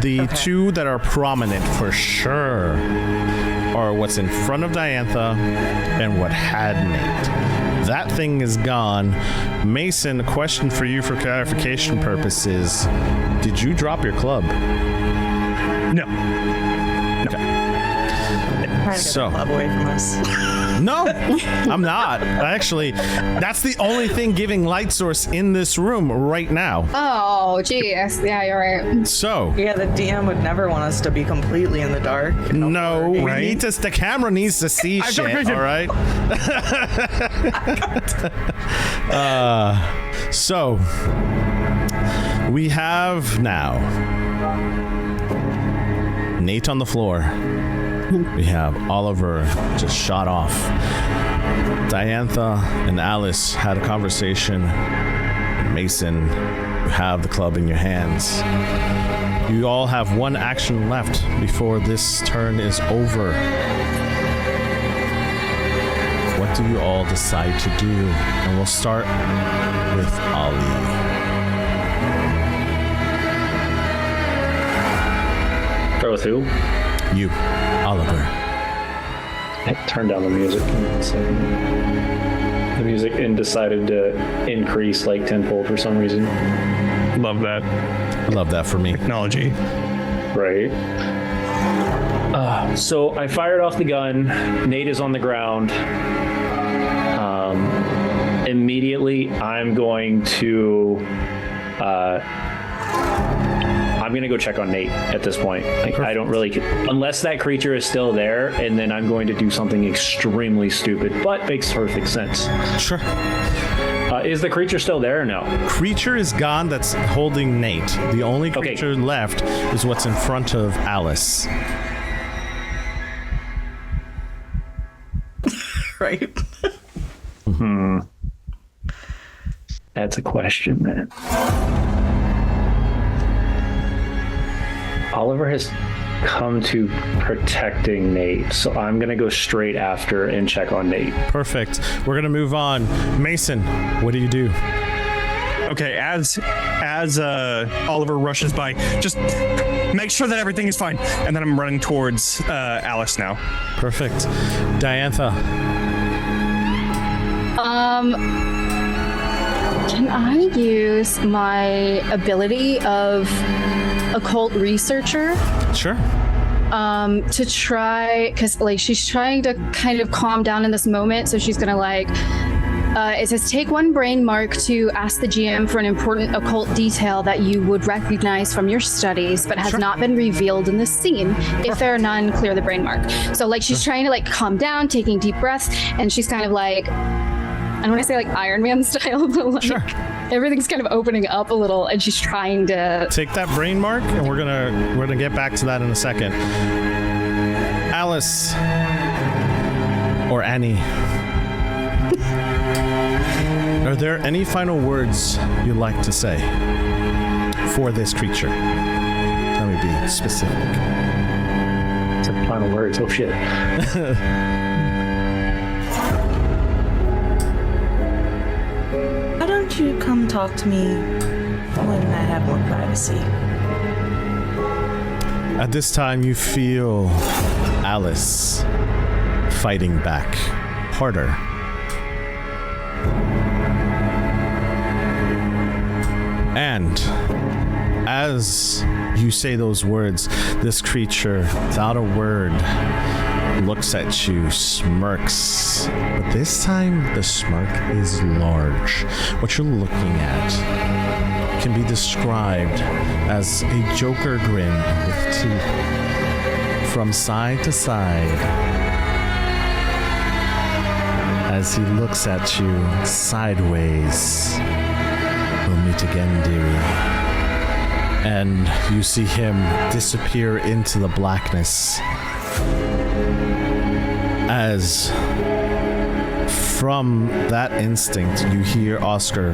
The two that are prominent for sure are what's in front of Diantha and what had Nate. That thing is gone. Mason, a question for you for clarification purposes: did you drop your club? No. Trying to get the club away from us. No, I'm not. Actually, that's the only thing giving light source in this room right now. Oh, geez. Yeah, you're right. So. Yeah, the DM would never want us to be completely in the dark. No, we right? need to. The camera needs to see shit. All right. So we have now Nate on the floor. We have Oliver just shot off. Diantha and Alice had a conversation. Mason, you have the club in your hands. You all have one action left before this turn is over. What do you all decide to do? And we'll start with Ali. Start with who? You, Oliver. I turned down the music. The music decided to increase like tenfold for some reason. Love that. I love that for me. Technology. Right. So I fired off the gun. Nate is on the ground. Immediately, I'm going to go check on Nate at this point. Like, I don't really, unless that creature is still there, and then I'm going to do something extremely stupid, but makes perfect sense. Sure. Is the creature still there or no? Creature is gone that's holding Nate. The only creature left is what's in front of Alice. Right. That's a question, man. Oliver has come to protecting Nate, so I'm gonna go straight after and check on Nate. Perfect. We're gonna move on. Mason, what do you do? Okay, as Oliver rushes by, just make sure that everything is fine, and then I'm running towards Alice now. Perfect. Diantha. Can I use my ability of occult researcher? Sure. To try, because like she's trying to kind of calm down in this moment, so she's gonna like it says take one brain mark to ask the GM for an important occult detail that you would recognize from your studies but has not been revealed in the scene. If there are none, clear the brain mark. So like she's trying to like calm down, taking deep breaths, and she's kind of like, I don't want to say like Iron Man style, but like everything's kind of opening up a little, and she's trying to take that brain mark, and we're gonna get back to that in a second. Alice or Annie, are there any final words you'd like to say for this creature? Let me be specific. It's like final words. Oh shit. Why don't you come talk to me when I have more privacy? At this time, you feel Alice fighting back harder. And as you say those words, this creature, without a word, looks at you, smirks. But this time, the smirk is large. What you're looking at can be described as a Joker grin with teeth from side to side as he looks at you sideways. We'll meet again, dearie. And you see him disappear into the blackness as From that instinct, you hear Oscar.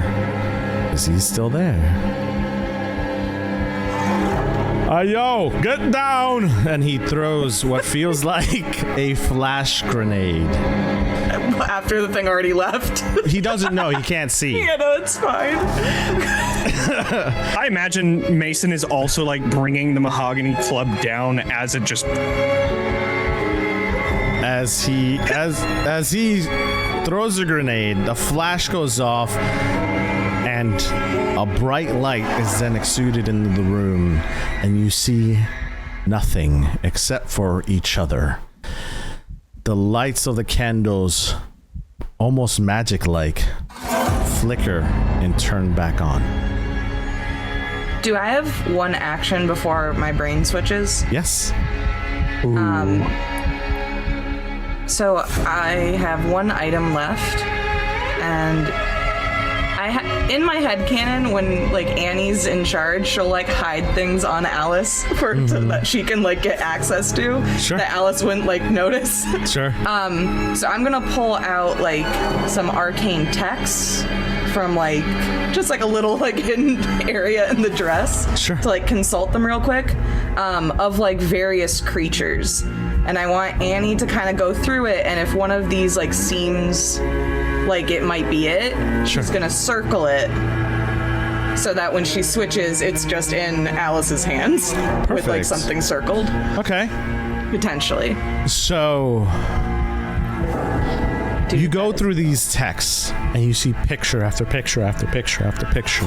Is he still there? Yo, get down! And he throws what feels like a flash grenade. After the thing already left. He doesn't know. He can't see. Yeah, no, it's fine. I imagine Mason is also like bringing the mahogany club down as it just. As he throws a grenade, the flash goes off, and a bright light is then exuded into the room, and you see nothing except for each other. The lights of the candles, almost magic-like, flicker and turn back on. Do I have one action before my brain switches? Yes. So I have one item left, and in my headcanon, when like Annie's in charge, she'll like hide things on Alice so that she can like get access to. Sure. That Alice wouldn't like notice. Sure. So I'm gonna pull out like some arcane texts from like just like a little like hidden area in the dress. Sure. To like consult them real quick, of like various creatures. And I want Annie to kind of go through it, and if one of these like seems like it might be it, Sure. she's gonna circle it so that when she switches, it's just in Alice's hands with like Perfect. something circled, Okay. potentially. So you go through these texts and you see picture after picture after picture after picture.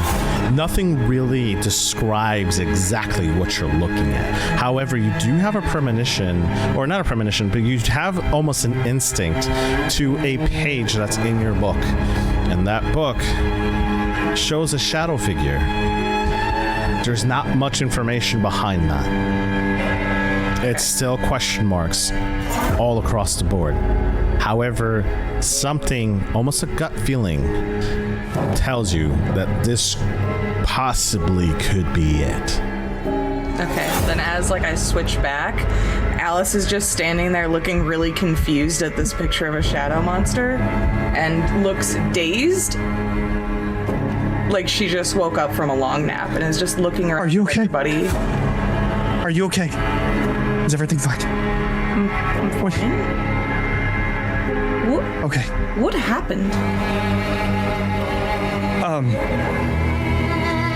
Nothing really describes exactly what you're looking at. However, you do have a premonition, or not a premonition, but you have almost an instinct to a page that's in your book. And that book shows a shadow figure. There's not much information behind that. It's still question marks all across the board. However, something, almost a gut feeling, tells you that this possibly could be it. Okay, then as like I switch back, Alice is just standing there looking really confused at this picture of a shadow monster and looks dazed. Like she just woke up from a long nap and is just looking around. Are you okay, buddy? Are you okay? Is everything fine? I'm fine. Okay. What happened?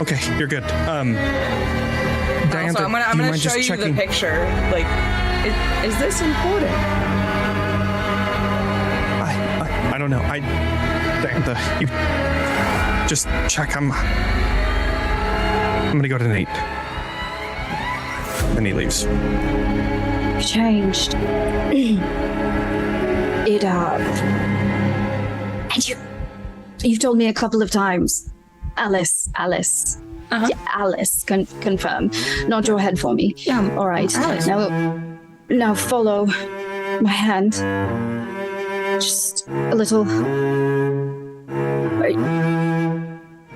Okay, you're good. Diantha, So I'm gonna show you the picture. Like, is this important? I don't know. Diantha, you just check. I'm gonna go to Nate. Then he leaves. You changed. It and you've told me a couple of times, Alice. Uh-huh. Yeah, Alice. Confirm. Nod your head for me. Yeah, all right. Alice. Now follow my hand. Just a little.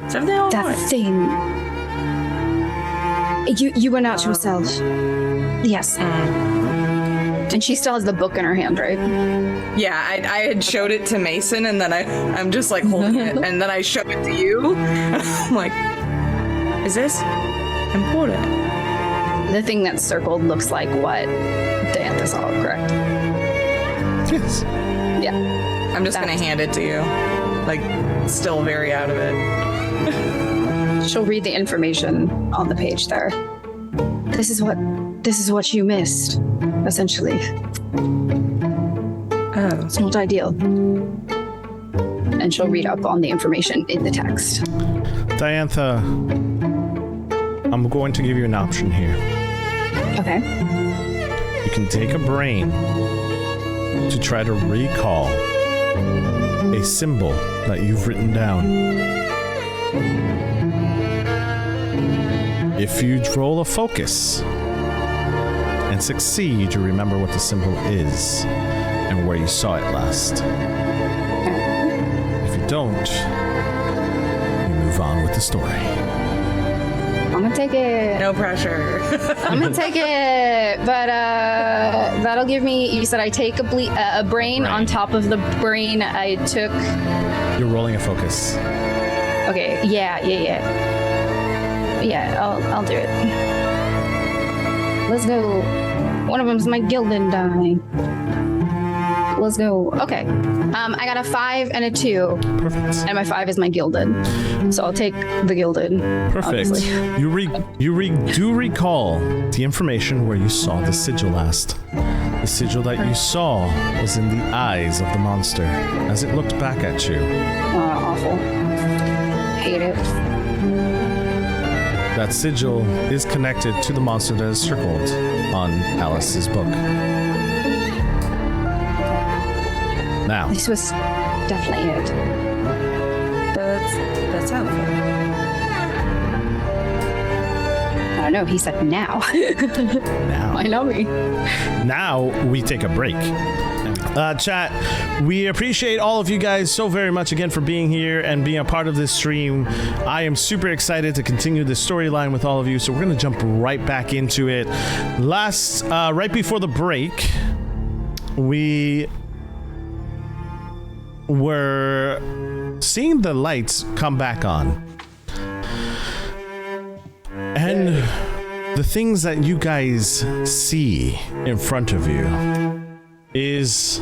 Is everything all That right? thing. You went out yourself. Yes. And she still has the book in her hand, right? Yeah, I had showed it to Mason, and then I'm just like holding it, and then I show it to you. I'm like, is this important? The thing that's circled looks like what Diantha saw, correct? Yes. Yeah. I'm just gonna hand it to you, like still very out of it. She'll read the information on the page there. This is what you missed, essentially. Oh. It's not ideal. And she'll read up on the information in the text. Diantha, I'm going to give you an option here. Okay. You can take a brain to try to recall a symbol that you've written down. If you roll a focus and succeed, you remember what the symbol is and where you saw it last. If you don't, you move on with the story. I'm gonna take it. No pressure. I'm gonna take it, but that'll give me. You said I take a brain on top of the brain I took. You're rolling a focus. Okay. Yeah. I'll do it. Let's go. One of them's my Gilded die. Let's go. Okay. I got a 5 and a 2. Perfect. And my 5 is my Gilded. So I'll take the Gilded. Perfect. Obviously. You do recall the information where you saw the sigil last. The sigil that you saw was in the eyes of the monster as it looked back at you. Awful. Hate it. That sigil is connected to the monster that is circled on Alice's book. Now, This was definitely it. That's helpful. I don't know. He said now. I know me. now we take a break. Chat, we appreciate all of you guys so very much again for being here and being a part of this stream. I am super excited to continue this storyline with all of you, so we're going to jump right back into it. Right before the break, we were seeing the lights come back on. And the things that you guys see in front of you is...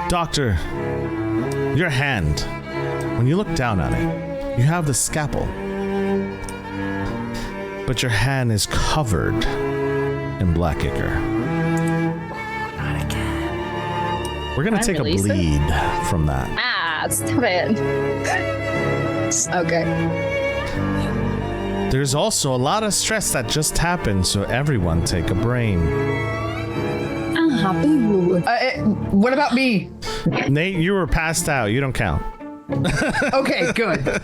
Doctor, your hand, when you look down on it, you have the scalpel. But your hand is covered in black ichor. We're gonna take a bleed from that. Stop it. Okay. There's also a lot of stress that just happened, so everyone take a brain. What about me? Nate, you were passed out. You don't count. Okay, good.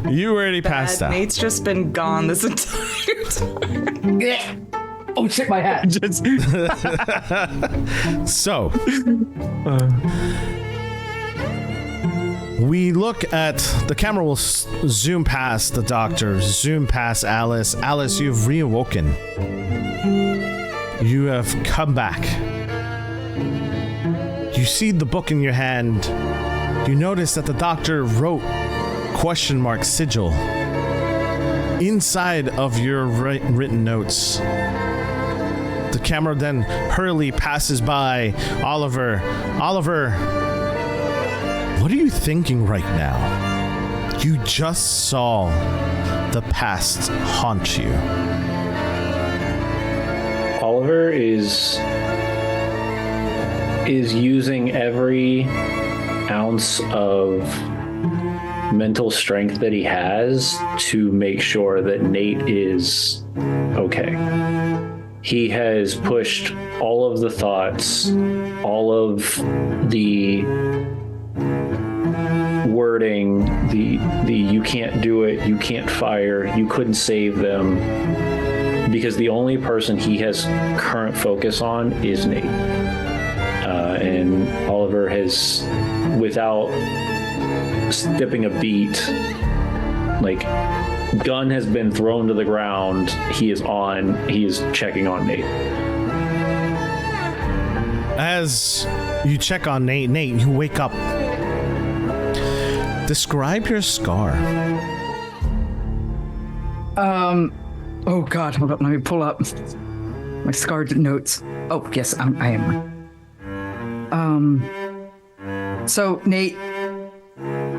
You already passed out. Nate's just been gone this entire time. Oh shit, my hat. So, we look at the camera will zoom past the doctor, zoom past Alice. Alice, you've reawoken. You have come back. You see the book in your hand. You notice that the doctor wrote ? Sigil inside of your written notes. The camera then hurriedly passes by Oliver. Oliver, what are you thinking right now? You just saw the past haunt you. Oliver is using every ounce of mental strength that he has to make sure that Nate is okay. He has pushed all of the thoughts, all of the wording, the you can't do it, you can't fire, you couldn't save them, because the only person he has current focus on is Nate. And Oliver has, without skipping a beat, like, gun has been thrown to the ground, he is checking on Nate. As you check on Nate, you wake up. Describe your scar. Oh god, hold up, let me pull up my scarred notes. Oh yes, I am. So Nate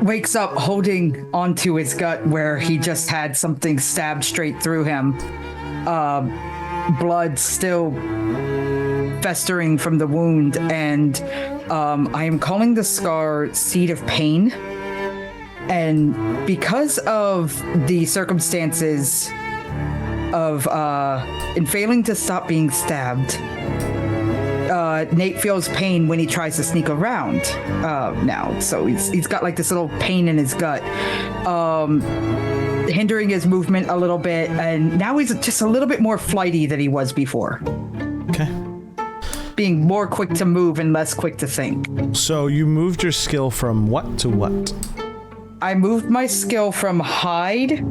wakes up holding onto his gut where he just had something stabbed straight through him. Blood still festering from the wound, and I am calling the scar Seed of Pain. And because of the circumstances of in failing to stop being stabbed, Nate feels pain when he tries to sneak around now. So he's got like this little pain in his gut, hindering his movement a little bit, and now he's just a little bit more flighty than he was before. Okay. Being more quick to move and less quick to think. So you moved your skill from what to what? I moved my skill from hide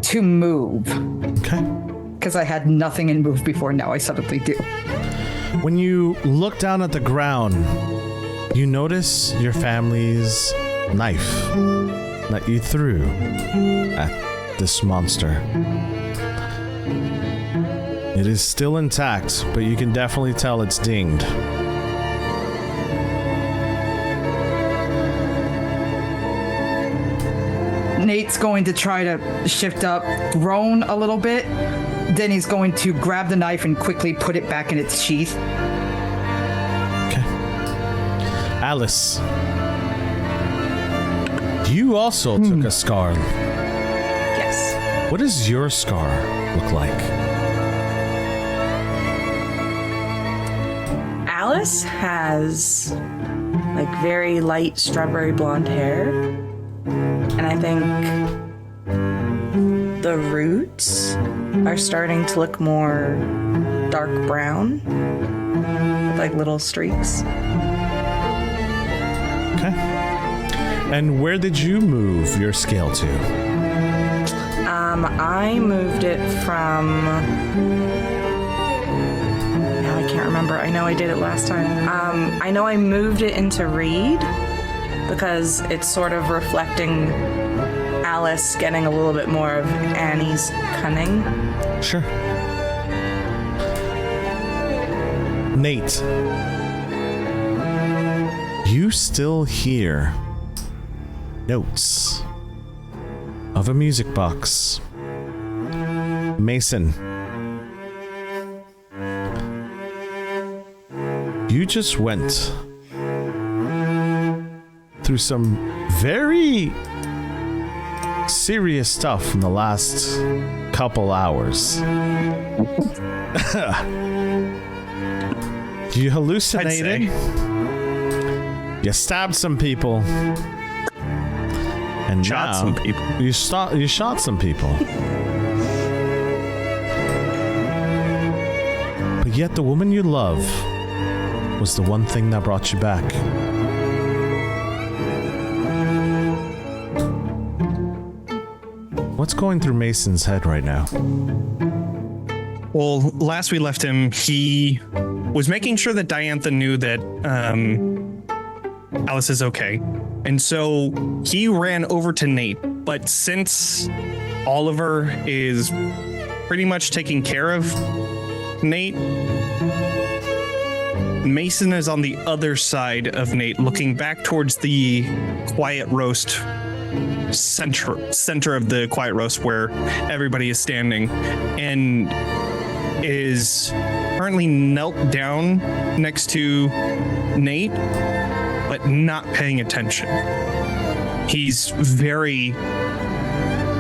to move. Okay. Because I had nothing in move before, now I suddenly do. When you look down at the ground, you notice your family's knife that you threw at this monster. It is still intact, but you can definitely tell it's dinged. Nate's going to try to shift up, groan a little bit. Then he's going to grab the knife and quickly put it back in its sheath. Okay. Alice, you also took a scar. Yes. What does your scar look like? Alice has like very light strawberry blonde hair. And I think the roots are starting to look more dark brown with like little streaks. Okay. And where did you move your scale to? I moved it from... Now I can't remember. I know I did it last time. I know I moved it into Reed because it's sort of reflecting Alice getting a little bit more of Annie's cunning. Sure. Nate, you still hear notes of a music box. Mason, you just went through some very serious stuff in the last couple hours. You hallucinated. You stabbed some people. And Shot now some people. You shot some people. But yet the woman you love was the one thing that brought you back. What's going through Mason's head right now? Well, last we left him, he was making sure that Diantha knew that Alice is okay. And so he ran over to Nate. But since Oliver is pretty much taking care of Nate, Mason is on the other side of Nate, looking back towards the quiet roast center of the quiet roast where everybody is standing, and is currently knelt down next to Nate, but not paying attention. He's very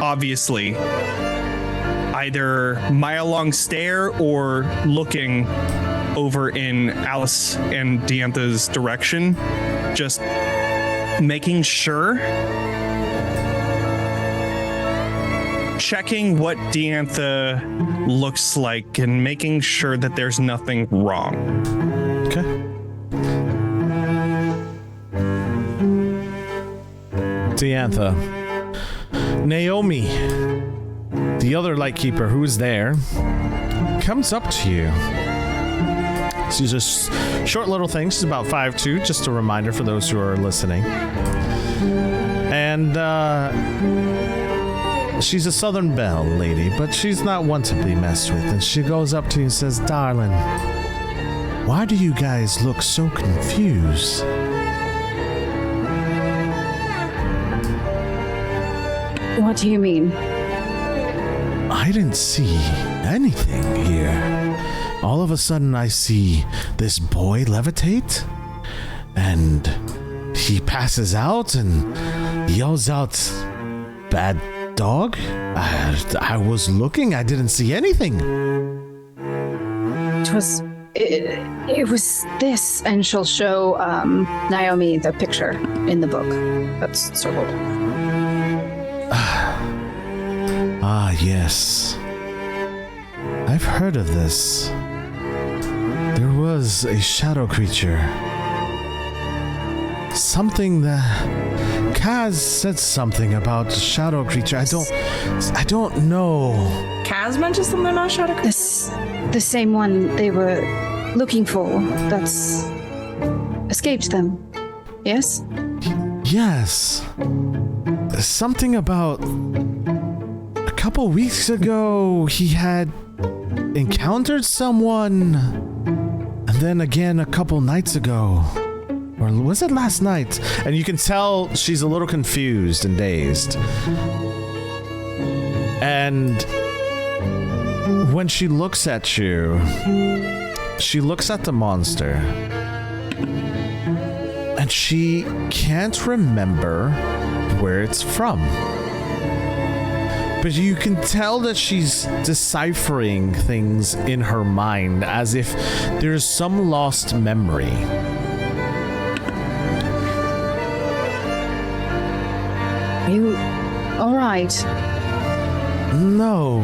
obviously either mile-long stare or looking over in Alice and Diantha's direction, just making sure, checking what Diantha looks like and making sure that there's nothing wrong. Okay. Diantha. Naomi, the other lightkeeper who's there, comes up to you. She's a short little thing. She's about 5'2", just a reminder for those who are listening. And she's a Southern Belle lady, but she's not one to be messed with. And she goes up to you and says, "Darling, why do you guys look so confused?" What do you mean? I didn't see anything here. All of a sudden I see this boy levitate, and he passes out and yells out, "Bad dog?" I was looking, I didn't see anything. It was this, and she'll show Naomi the picture in the book that's circled. Ah, yes. I've heard of this. There was a shadow creature. Something that Kaz said something about shadow creature. I don't know. Kaz mentioned something about shadow creature? The same one they were looking for that's escaped them. Yes? Yes. Something about a couple weeks ago he had encountered someone, and then again a couple nights ago. Or was it last night? And you can tell she's a little confused and dazed. And when she looks at you, she looks at the monster. And she can't remember where it's from. But you can tell that she's deciphering things in her mind as if there's some lost memory. You all right? No,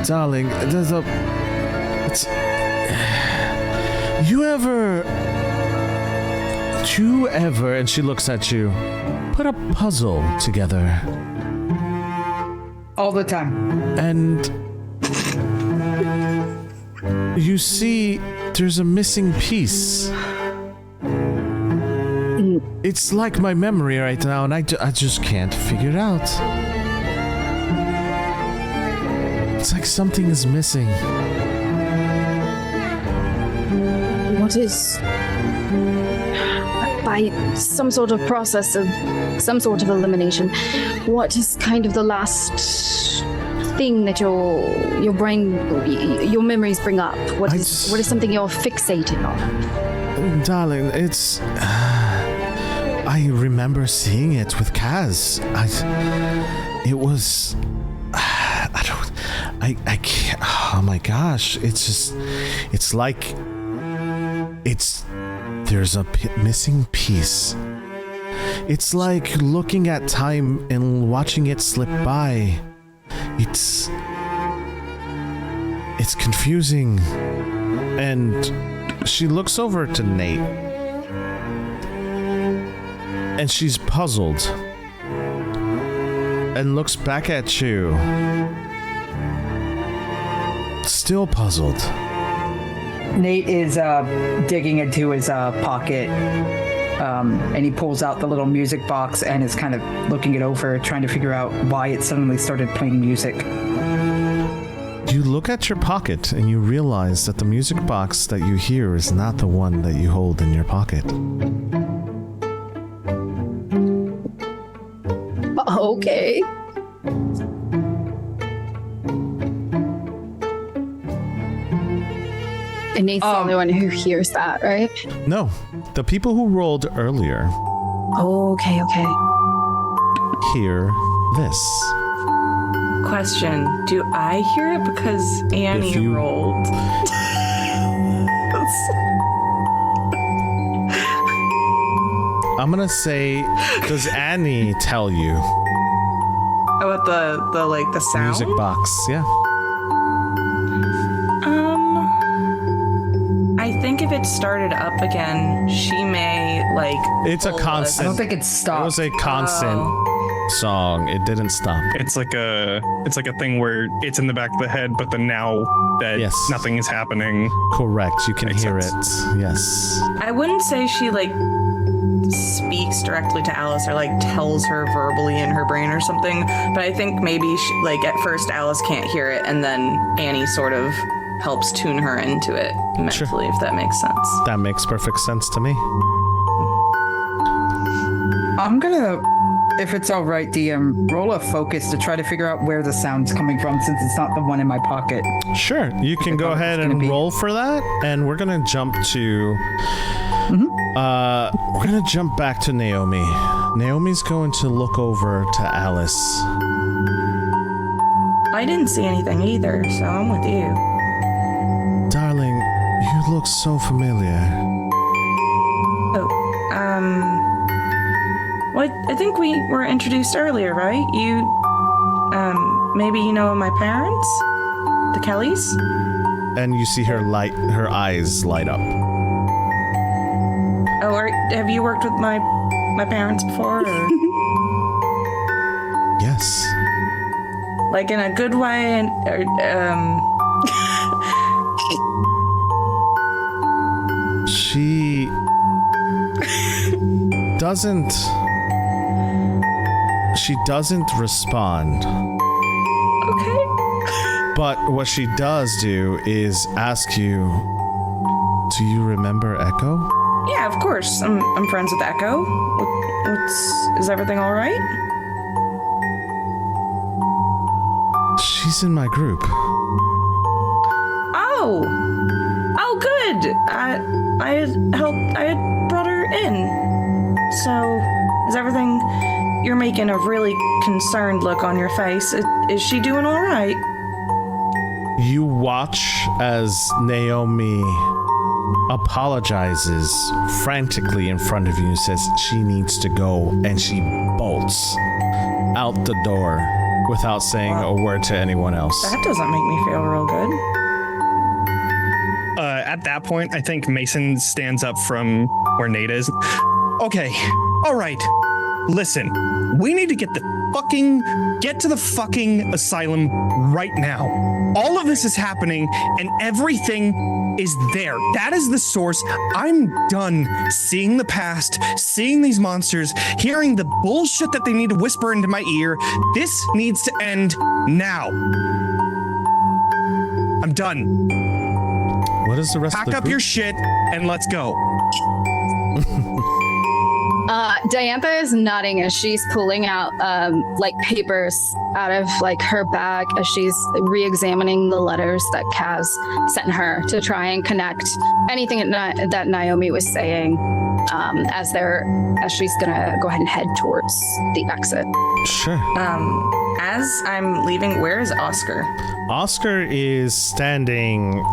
darling, there's a... You ever, and she looks at you, put a puzzle together? All the time. And you see there's a missing piece. It's like my memory right now, and I just can't figure it out. It's like something is missing. What is... By some sort of process of some sort of elimination, what is kind of the last thing that your brain, your memories bring up? What is something you're fixated on? Darling, it's... I remember seeing it with Kaz. It was... I can't... Oh my gosh. It's just... It's like... There's a missing piece. It's like looking at time and watching it slip by. It's confusing. And she looks over to Nate. And she's puzzled. And looks back at you. Still puzzled. Nate is digging into his pocket, and he pulls out the little music box and is kind of looking it over, trying to figure out why it suddenly started playing music. You look at your pocket and you realize that the music box that you hear is not the one that you hold in your pocket. Okay. And Nate's the only one who hears that, right? No, the people who rolled earlier. Okay. Hear this. Question: do I hear it because Annie rolled? I'm gonna say, does Annie tell you? About the sound? Music box, yeah. I think if it started up again, she may It's a constant. I don't think it stopped. It was a constant song. It didn't stop. It's like a thing where it's in the back of the head, but then now that nothing is happening. Correct. You can hear sense. it. Yes. I wouldn't say she speaks directly to Alice or tells her verbally in her brain or something, but I think maybe she, at first Alice can't hear it, and then Annie sort of helps tune her into it mentally, if that makes sense. That makes perfect sense to me. I'm gonna, if it's all right, DM, roll a focus to try to figure out where the sound's coming from, since it's not the one in my pocket. Sure, you can go ahead and roll for that, and we're gonna jump to... we're gonna jump back to Naomi. Naomi's going to look over to Alice. I didn't see anything either, so I'm with you. Darling, you look so familiar. Well, I think we were introduced earlier, right? You, maybe you know my parents? The Kellys? And you see her eyes light up. Oh, have you worked with my my parents before? Or? Yes. Like in a good way? She doesn't. She doesn't respond. Okay. But what she does do is ask you, do you remember Echo? Yeah, of course. I'm friends with Echo. Is everything all right? She's in my group. Oh, good. I had brought her in. So, is everything? You're making a really concerned look on your face. Is she doing all right? You watch as Naomi apologizes frantically in front of you and says she needs to go, and she bolts out the door without saying a word to anyone else. That doesn't make me feel real good. At that point, I think Mason stands up from where Nate is. Okay, all right. Listen, we need to get to the fucking asylum right now. All of this is happening and everything is there. That is the source. I'm done seeing the past, seeing these monsters, hearing the bullshit that they need to whisper into my ear. This needs to end now. I'm done. What is the rest of the Pack up group? your shit and let's go. Diantha is nodding as she's pulling out like papers out of like her bag as she's re-examining the letters that Kaz sent her to try and connect anything that Naomi was saying as she's gonna go ahead and head towards the exit. Sure. As I'm leaving, where is Oscar? Oscar is standing,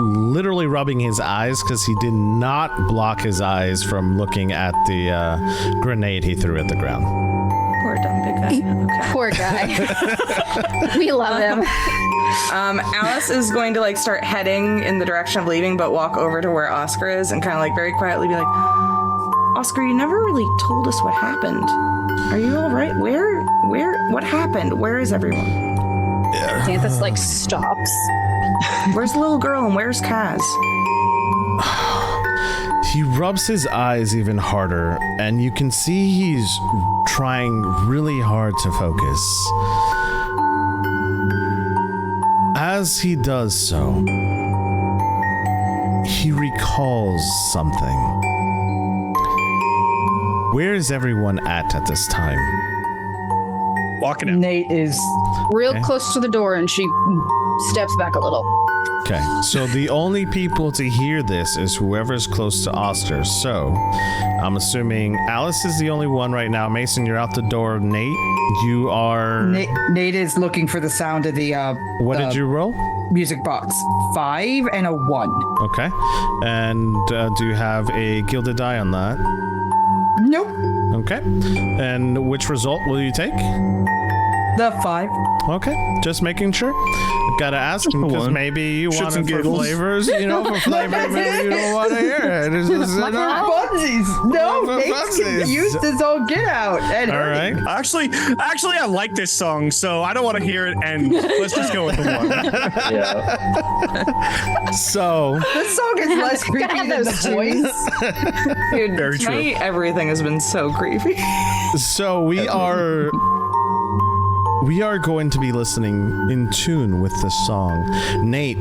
literally rubbing his eyes because he did not block his eyes from looking at the grenade he threw at the ground. Poor dumb big guy. Okay. Poor guy. We love him. Alice is going to like start heading in the direction of leaving, but walk over to where Oscar is and kind of like very quietly be like, Oscar, you never really told us what happened. Are you all right? What happened? Where is everyone? Diantha like stops. Where's the little girl and where's Kaz? He rubs his eyes even harder, and you can see he's trying really hard to focus. As he does so, he recalls something. Where is everyone at this time? Walking out. Nate is Real close to the door, and she steps back a little. Okay, so the only people to hear this is whoever's close to Oscar. So I'm assuming Alice is the only one right now. Mason, you're out the door. Nate, you are... Nate is looking for the sound of the What did you roll? music box. 5 and a 1. Okay. And do you have a gilded die on that? Nope. Okay. And which result will you take? The 5. Okay, just making sure. Gotta ask because maybe you want it for flavors, for flavor, maybe you don't want to hear it. It's just, Funsies. No, For Nate's funsies. confused as all get out. And all right. Actually, I like this song, so I don't want to hear it end. Let's just go with the one. Yeah. So this song is less creepy have than the those voice. Dude, Very true. tonight everything has been so creepy. So we are going to be listening in tune with this song. Nate,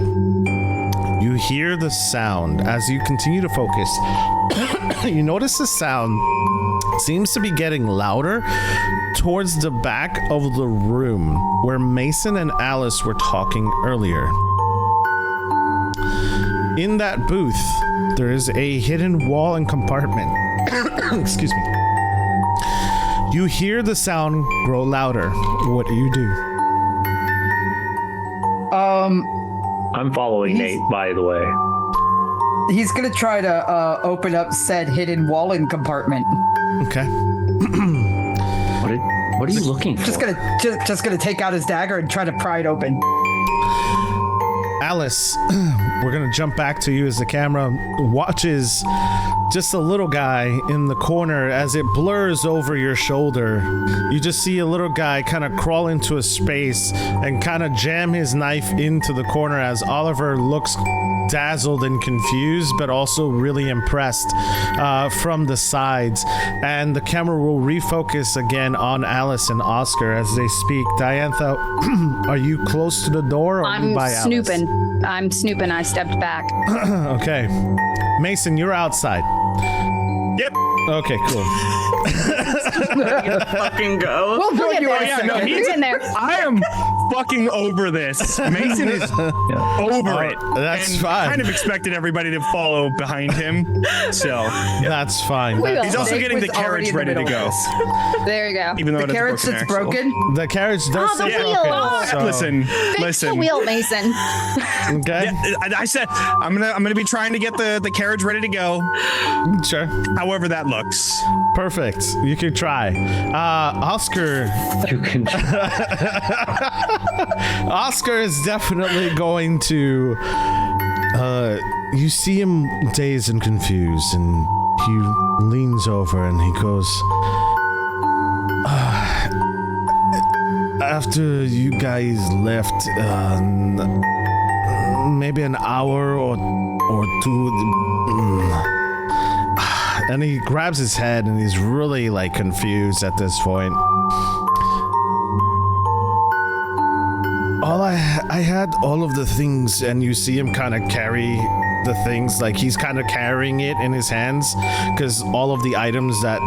you hear the sound as you continue to focus. You notice the sound seems to be getting louder towards the back of the room where Mason and Alice were talking earlier. In that booth, there is a hidden wall and compartment. Excuse me. You hear the sound grow louder. What do you do? I'm following Nate, by the way. He's gonna try to open up said hidden walling compartment. Okay. What are you looking for? Just gonna take out his dagger and try to pry it open. Alice, we're going to jump back to you as the camera watches just a little guy in the corner. As it blurs over your shoulder, you just see a little guy kind of crawl into a space and kind of jam his knife into the corner as Oliver looks dazzled and confused, but also really impressed from the sides. And the camera will refocus again on Alice and Oscar as they speak. Diantha, are you close to the door or are you by Alice? I'm snooping. I stepped back. Okay. Mason, you're outside. Yep. Okay, cool. Fucking go. We'll Look join at you this. in a second. He's in there. I am fucking over this. Mason is over it. That's and fine. Kind of expected everybody to follow behind him. So That's fine. We will. he's also Nick getting the was already carriage in the ready to middle go. of this. There you go. Even though The it's a carriage that's axle. broken. The carriage does Oh, the say wheel. broken, Oh. so- Listen. Fix the wheel, Mason. Okay. I said I'm gonna be trying to get the carriage ready to go. Sure. However that looks. Perfect. You can try. Oscar. You can. Oscar is definitely going to. You see him dazed and confused, and he leans over and he goes. After you guys left, maybe an hour or two. And he grabs his head and he's really like confused at this point. I had all of the things, and you see him kind of carry the things, like he's kind of carrying it in his hands, because all of the items that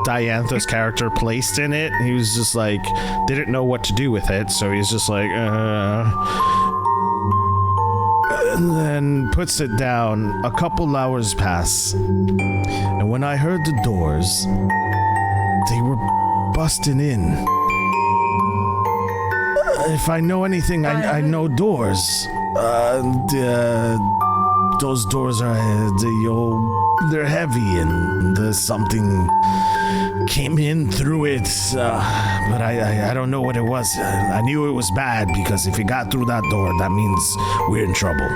Diantha's character placed in it, he was just like, didn't know what to do with it, so he's just like, and then puts it down. A couple hours pass, and when I heard the doors, they were busting in. If I know anything, I know doors. Those doors are they're heavy, and there's something came in through it, but I don't know what it was. I knew it was bad because if it got through that door, that means we're in trouble.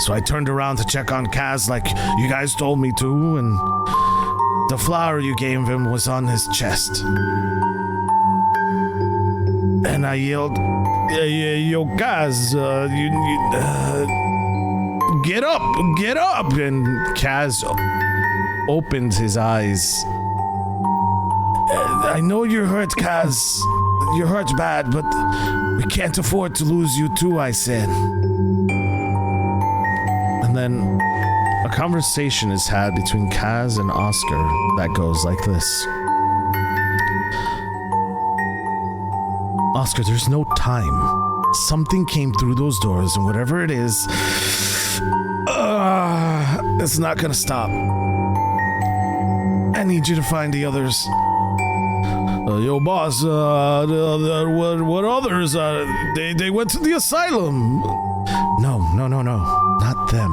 So I turned around to check on Kaz like you guys told me to, and the flower you gave him was on his chest. And I yelled, yo, Kaz, get up. And Kaz opened his eyes. I know you're hurt, Kaz. You're hurt bad, but we can't afford to lose you too, I said. And then a conversation is had between Kaz and Oscar that goes like this. Oscar, there's no time. Something came through those doors, and whatever it is, it's not gonna stop. I need you to find the others. Yo, boss, what others? They went to the asylum. No, not them.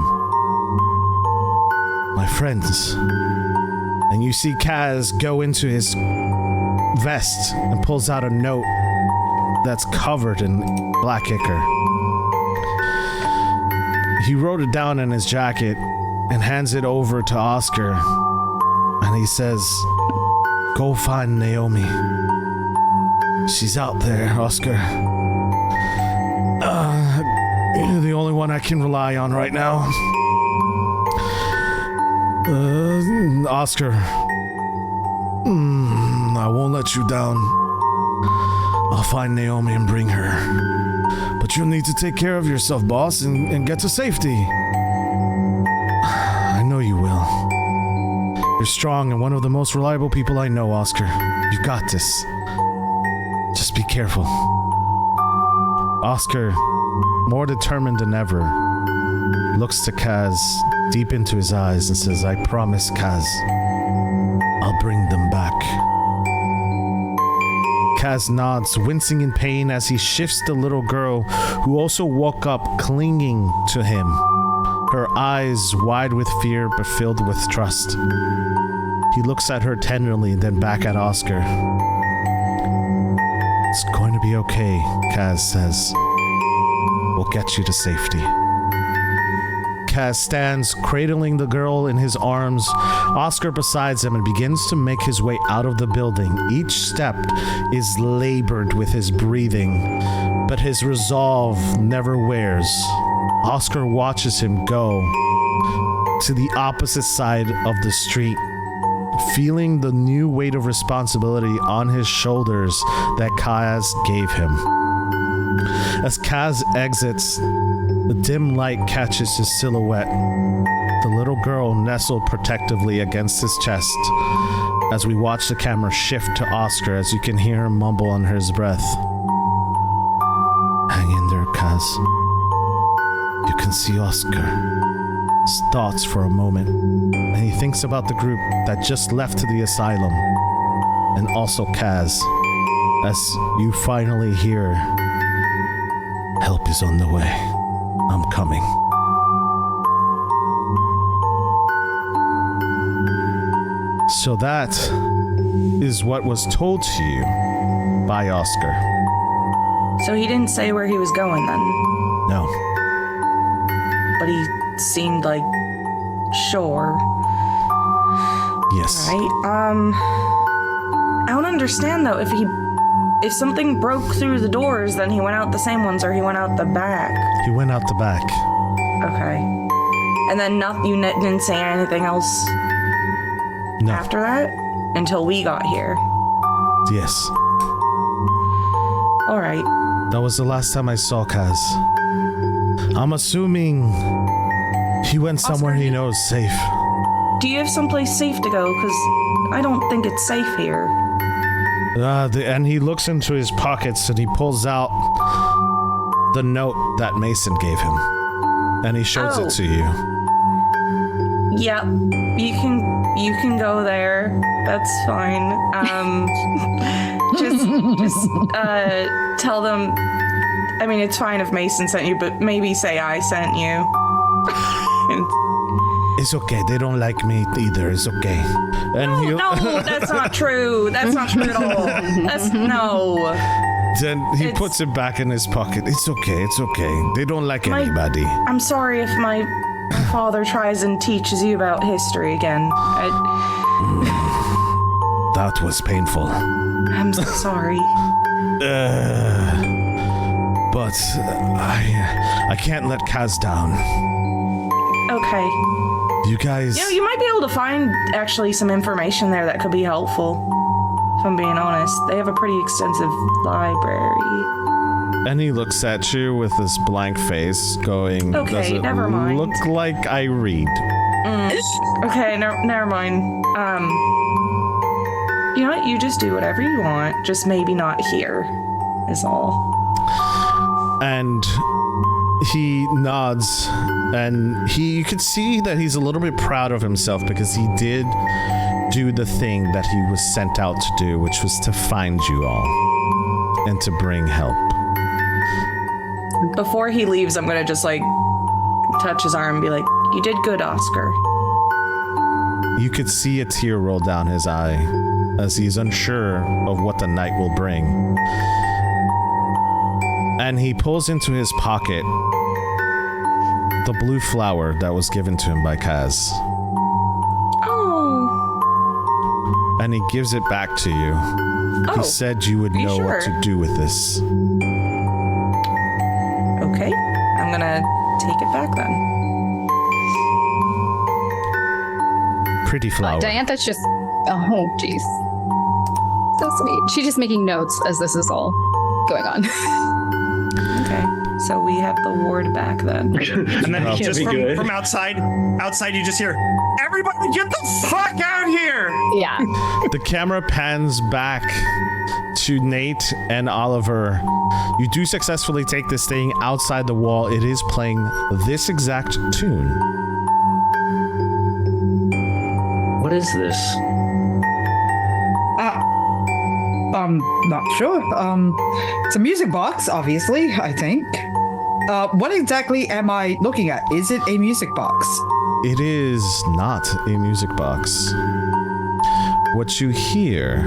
My friends. And you see Kaz go into his vest and pulls out a note that's covered in black ichor. He wrote it down in his jacket and hands it over to Oscar. And he says, go find Naomi. She's out there, Oscar. You're the only one I can rely on right now. Oscar. I won't let you down. I'll find Naomi and bring her. But you'll need to take care of yourself, boss, and get to safety. I know you will. You're strong and one of the most reliable people I know, Oscar. You've got this. Just be careful. Oscar, more determined than ever, looks to Kaz deep into his eyes and says, I promise, Kaz, I'll bring them back. Kaz nods, wincing in pain as he shifts the little girl, who also woke up clinging to him, her eyes wide with fear but filled with trust. He looks at her tenderly, then back at Oscar. It's going to be okay, Kaz says. We'll get you to safety. Kaz stands, cradling the girl in his arms, Oscar beside him, and begins to make his way out of the building. Each step is labored with his breathing, but his resolve never wears. Oscar watches him go to the opposite side of the street, feeling the new weight of responsibility on his shoulders that Kaz gave him. As Kaz exits, the dim light catches his silhouette, the little girl nestled protectively against his chest. As we watch the camera shift to Oscar, as you can hear him mumble under his breath. Hang in there, Kaz. You can see Oscar. Thoughts for a moment, and he thinks about the group that just left to the asylum, and also Kaz, as you finally hear, help is on the way. I'm coming. So that is what was told to you by Oscar. So he didn't say where he was going then, No. but he seemed like sure. Yes. Right? I don't understand though. If something broke through the doors, then he went out the same ones, or he went out the back. He went out the back. Okay. And then you didn't say anything else No. after that until we got here. Yes. All right. That was the last time I saw Kaz. I'm assuming he went somewhere Oscar, he knows safe. Do you have someplace safe to go? Because I don't think it's safe here. And he looks into his pockets and he pulls out the note that Mason gave him. And he shows it to you. Yep. You can go there. That's fine. Just tell them. I mean, it's fine if Mason sent you, but maybe say I sent you. It's okay. They don't like me either. It's okay. And No, that's not true. That's not true at all. No. Then he puts it back in his pocket. It's okay. It's okay. They don't like anybody. I'm sorry if my father tries and teaches you about history again. That was painful. I'm so sorry. But I can't let Kaz down. Okay. You guys... You might be able to find actually some information there that could be helpful. If I'm being honest. They have a pretty extensive library. And he looks at you with this blank face going, Okay, does it never mind. look like I read? Okay, never mind. You know what? You just do whatever you want. Just maybe not here, is all. And he nods, and you could see that he's a little bit proud of himself because he did do the thing that he was sent out to do, which was to find you all and to bring help. Before he leaves, I'm gonna just touch his arm and be like, "You did good, Oscar." You could see a tear roll down his eye as he's unsure of what the night will bring. And he pulls into his pocket the blue flower that was given to him by Kaz. Oh. And he gives it back to you. Oh. He said you would know what to do with this. Okay. I'm gonna take it back then. Pretty flower. Diantha's just... Oh, jeez. So sweet. She's just making notes as this is all going on. Okay. So we have the ward back then. And then just be good. from outside you just hear, "Everybody get the fuck out here!" Yeah. The camera pans back to Nate and Oliver. You do successfully take this thing outside the wall. It is playing this exact tune. What is this? I'm not sure. It's a music box, obviously, I think. What exactly am I looking at? Is it a music box? It is not a music box. What you hear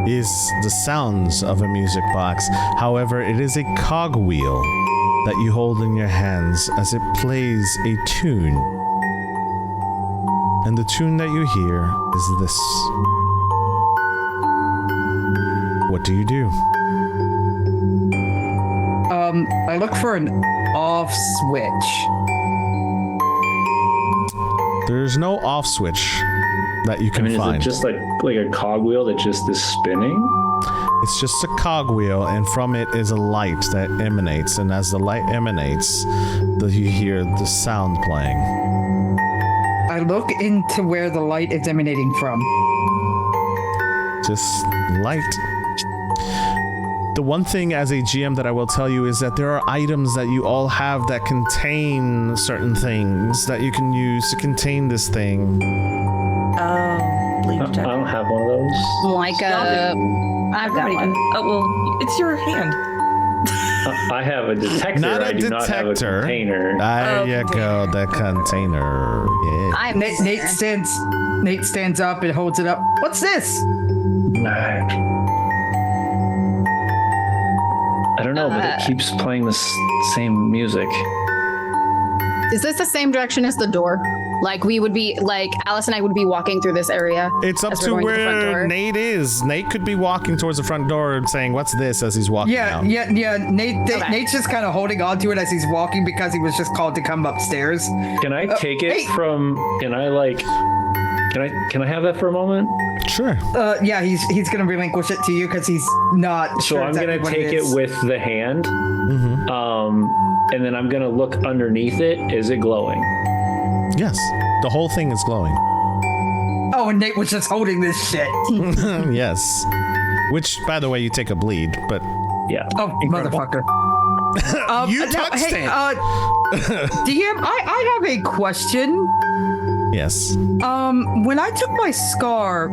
is the sounds of a music box. However, it is a cogwheel that you hold in your hands as it plays a tune. And the tune that you hear is this. What do you do? I look for an off switch. There's no off switch that you can find. Is it just like a cogwheel that just is spinning? It's just a cogwheel, and from it is a light that emanates, and as the light emanates, you hear the sound playing. I look into where the light is emanating from. Just light. The one thing as a GM that I will tell you is that there are items that you all have that contain certain things that you can use to contain this thing. Bleed I detector. don't have one of those. Like I've got Everybody one. does. Oh, well, it's your hand. I have a detector. Not a I do not have a detector. container. There you go, the container. Yeah. I'm Nate stands up and holds it up. What's this? I don't know, but it keeps playing the same music. Is this the same direction as the door? Like we would be, like Alice and I would be walking through this area. It's up as to we're going the front where door. Nate is. Nate could be walking towards the front door and saying, "What's this?" as he's walking out. Yeah. Nate's just kind of holding on to it as he's walking because he was just called to come upstairs. Can I take it hey. from? Can I have that for a moment? Sure. Yeah, he's gonna relinquish it to you because he's not So sure I'm exactly gonna what take is. it with the hand, and then I'm gonna look underneath it. Is it glowing? Yes. The whole thing is glowing. Oh, and Nate was just holding this shit. Yes. Which, by the way, you take a bleed, but Yeah. Oh, Incredible. motherfucker. you now, touched hey, it. DM, I have a question. Yes. When I took my scar,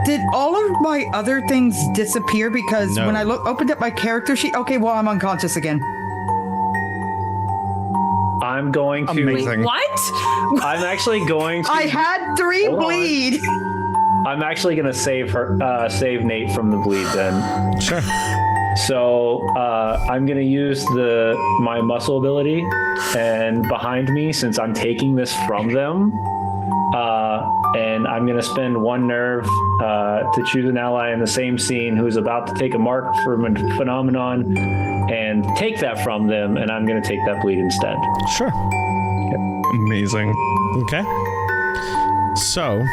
did all of my other things disappear? Because No. when I opened up my character sheet, okay, well, I'm unconscious again. I'm going to. Amazing. What? I'm actually going to. I had 3 Hold on. bleed. I'm actually gonna save save Nate from the bleed then. Sure. So I'm gonna use my muscle ability, and behind me, since I'm taking this from them, and I'm gonna spend 1 nerve to choose an ally in the same scene who's about to take a mark from a phenomenon, and take that from them, and I'm gonna take that bleed instead. Sure. Amazing. Okay. So,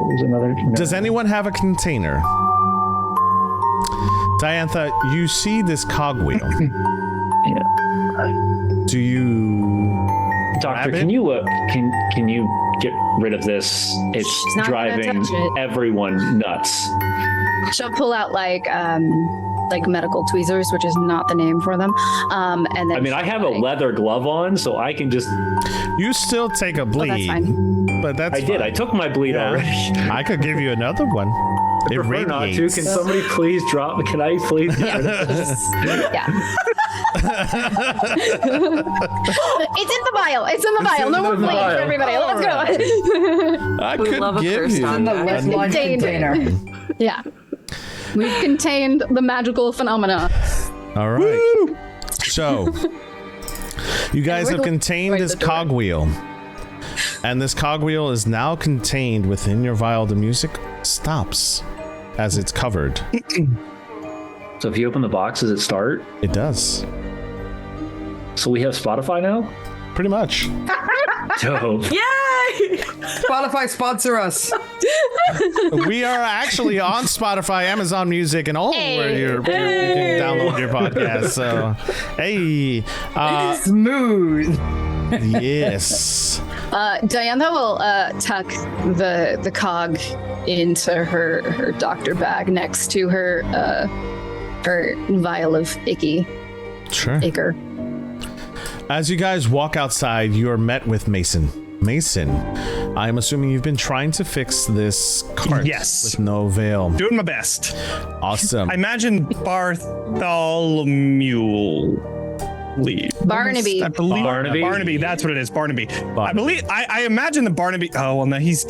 There's another. does anyone have a container? Diantha, you see this cogwheel. Yeah. Do you... Doctor, grab it? can you get rid of this? It's She's not gonna driving touch it. everyone nuts. She'll pull out like medical tweezers, which is not the name for them. And then I mean, I have a leather glove on, so I can just. You still take a bleed. that's fine. But that's I did. I took my bleed Yeah. already. I could give you another one. It Prefer not to. radiates. Can somebody please drop? Can I please? Yeah. It's in the vial. It's in the vial. No more in the bleeds for vial. everybody. Let's go. I We could love a give first you on the The red line Contained. container. Yeah. We've contained the magical phenomena. All right. So, you guys have wiggle contained right this the door. cogwheel. And this cogwheel is now contained within your vial. The music stops as it's covered. So if you open the box, does it start? It does. So we have Spotify now. Pretty much. Dope. Yay! Spotify sponsor us. We are actually on Spotify, Amazon Music, and all where you can download your podcast. So, hey. Smooth. Yes. Diana will tuck the cog into her doctor bag next to her vial of icky Sure. acre. As you guys walk outside, you are met with Mason. Mason, I'm assuming you've been trying to fix this cart Yes. with no veil. Doing my best. Awesome. I imagine Bartholomew Lee. Barnaby. I believe Barnaby? That's what it is. Barnaby. I believe. I imagine the Barnaby. Oh well, no, he's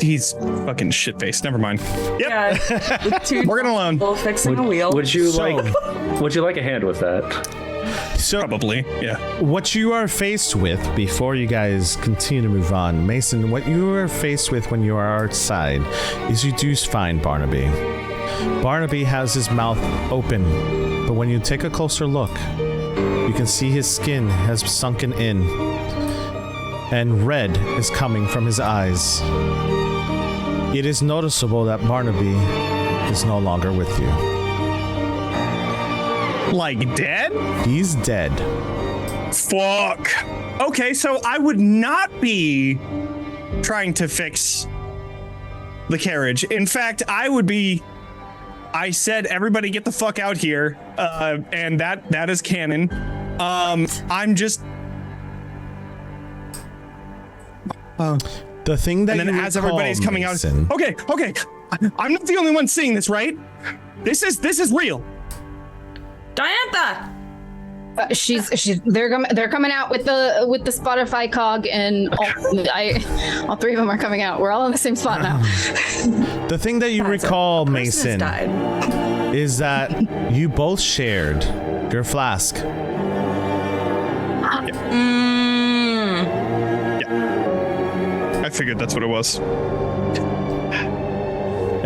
fucking shit faced. Never mind. Yep. Yeah, with 2 Working alone. people fixing a wheel. Would you So- like? Would you like a hand with that? So Probably, yeah. what you are faced with, before you guys continue to move on, Mason, what you are faced with when you are outside is you do find Barnaby. Barnaby has his mouth open, but when you take a closer look, you can see his skin has sunken in, and red is coming from his eyes. It is noticeable that Barnaby is no longer with you. Like dead? He's dead. Fuck. Okay, so I would not be trying to fix the carriage. In fact, I said, everybody get the fuck out here. And that is canon. I'm just... The thing that and then you as recall, everybody's coming Mason, out... Okay. I'm not the only one seeing this, right? This is real. Diantha! They're coming out with the Spotify cog, and all three of them are coming out. We're all in the same spot now. The thing that you recall, A person Mason, has died. is that you both shared your flask. I figured that's what it was.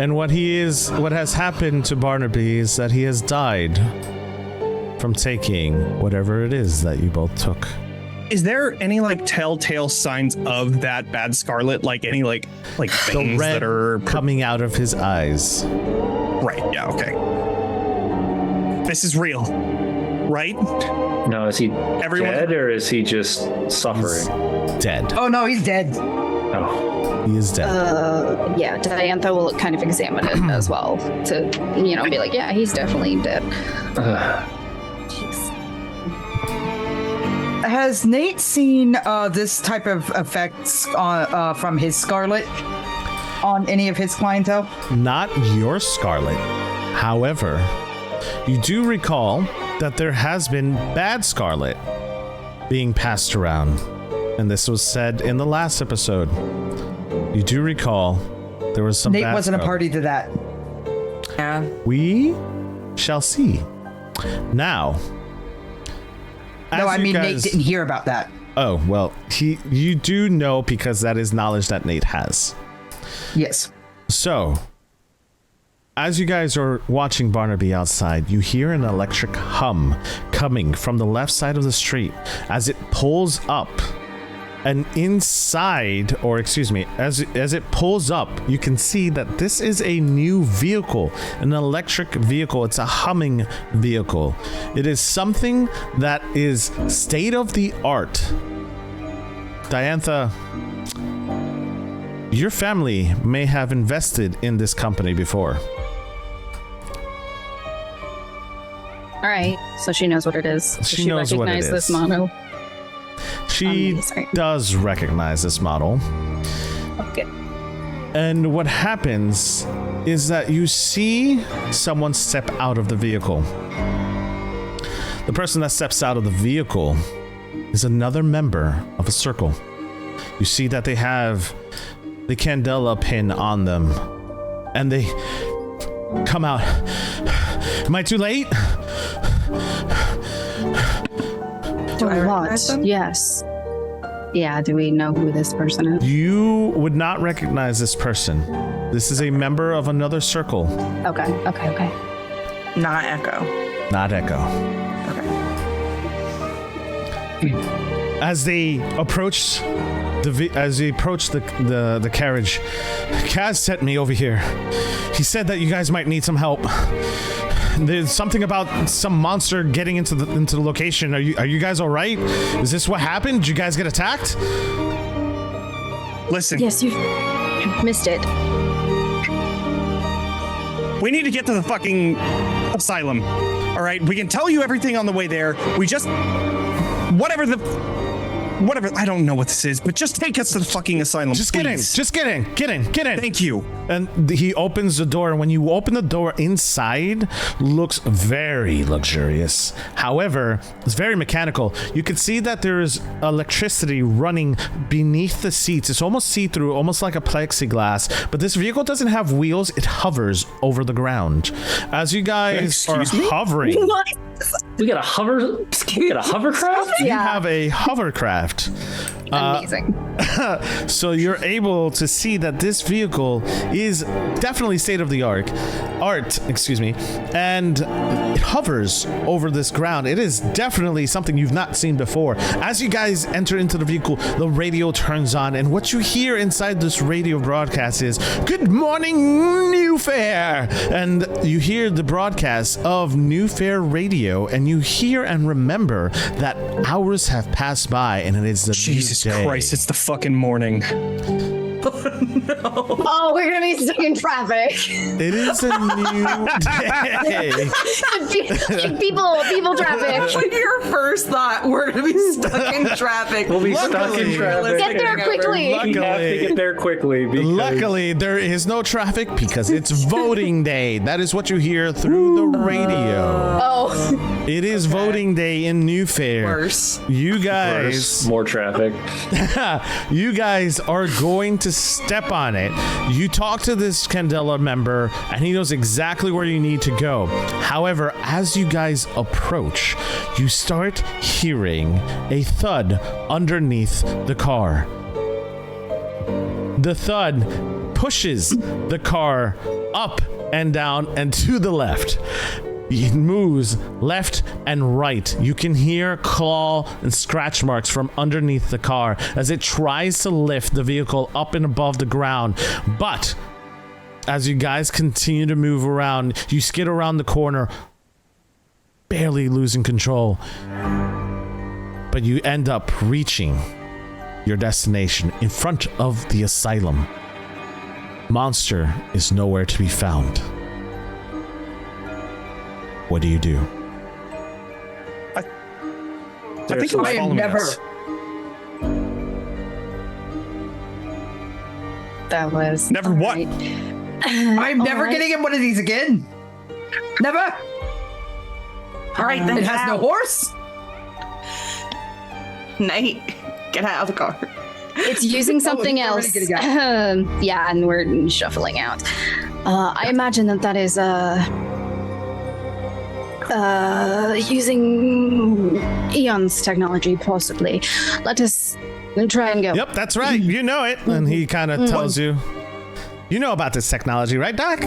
And what has happened to Barnaby is that he has died from taking whatever it is that you both took. Is there any like telltale signs of that bad scarlet? Like any like The things red that are coming out of his eyes. right? Yeah. Okay. This is real, right? No, is he Everyone- dead or is he just suffering? Dead. Oh no, he's dead. Oh, He is dead. Yeah, Diantha will kind of examine it as well to, be like, yeah, he's definitely dead. Jeez. Has Nate seen this type of effects from his Scarlet on any of his clientele? Not your Scarlet. However, you do recall that there has been bad Scarlet being passed around. And this was said in the last episode. You do recall there was some Nate bad wasn't a Scarlet. party to that. Yeah. We shall see. Now. No, as I you mean guys- Nate didn't hear about that. Oh, well, you do know because that is knowledge that Nate has. Yes. So, as you guys are watching Barnaby outside, you hear an electric hum coming from the left side of the street as it pulls up. And inside, or excuse me, as it pulls up, you can see that this is a new vehicle, an electric vehicle. It's a humming vehicle. It is something that is state of the art. Diantha, your family may have invested in this company before. All right, so she knows what it is. Does She knows what it recognize this is. model? She Sorry. does recognize this model. Okay. And what happens is that you see someone step out of the vehicle. The person that steps out of the vehicle is another member of a circle. You see that they have the Candela pin on them. And they come out. Am I too late? Do I recognize them? Yes. Yeah, do we know who this person is? You would not recognize this person. This is a member of another circle, Okay. Not Echo. not Echo. Okay. As they approach the carriage, Kaz sent me over here. He said that you guys might need some help. There's something about some monster getting into the location. Are you guys all right? Is this what happened? Did you guys get attacked? Listen, Yes, you missed it. we need to get to the fucking asylum. All right, we can tell you everything on the way there. We just whatever, I don't know what this is, but just take us to the fucking asylum. Just get in. please. Just get in. Get in. Thank you. And he opens the door, and when you open the door, inside looks very luxurious. However, it's very mechanical. You can see that there is electricity running beneath the seats. It's almost see-through, almost like a plexiglass. But this vehicle doesn't have wheels. It hovers over the ground. As you guys Excuse are me? hovering, We got a hovercraft? You have a hovercraft. Amazing. So you're able to see that this vehicle is definitely state of the art, and it hovers over this ground. It is definitely something you've not seen before. As you guys enter into the vehicle, the radio turns on, and what you hear inside this radio broadcast is, "Good morning, New Fair!" And you hear the broadcast of New Fair Radio, and you hear and remember that hours have passed by, and it is the Jesus new day. Christ, it's the fucking morning. Oh, we're gonna be stuck in traffic. It is a new day. people traffic. Like your first thought, we're gonna be stuck in traffic. We'll be stuck in traffic. Get there quickly. We have to get there quickly. Because Luckily, there is no traffic because it's voting day. That is what you hear through the radio. Oh, It is voting day in New Fair. Worse. You guys, more traffic. you guys are going to step on it. You talk to this Candela member, and he knows exactly where you need to go. However, as you guys approach, you start hearing a thud underneath the car. The thud pushes the car up and down and to the left. It moves left and right. You can hear claw and scratch marks from underneath the car as it tries to lift the vehicle up and above the ground. But as you guys continue to move around, you skid around the corner, barely losing control. But you end up reaching your destination in front of the asylum. Monster is nowhere to be found. What do you do? I think it was I am following never. us. that was Never what? right. I'm never Alright. getting in one of these again. Never. All right, then It get has no out. horse. Nate, get out of the car. It's using something it's already else. getting out. Yeah, and we're shuffling out. I imagine that is using Eon's technology, possibly. Let us try and go. Yep, that's right. You know it. And he kind of tells you. You know about this technology, right, Doc?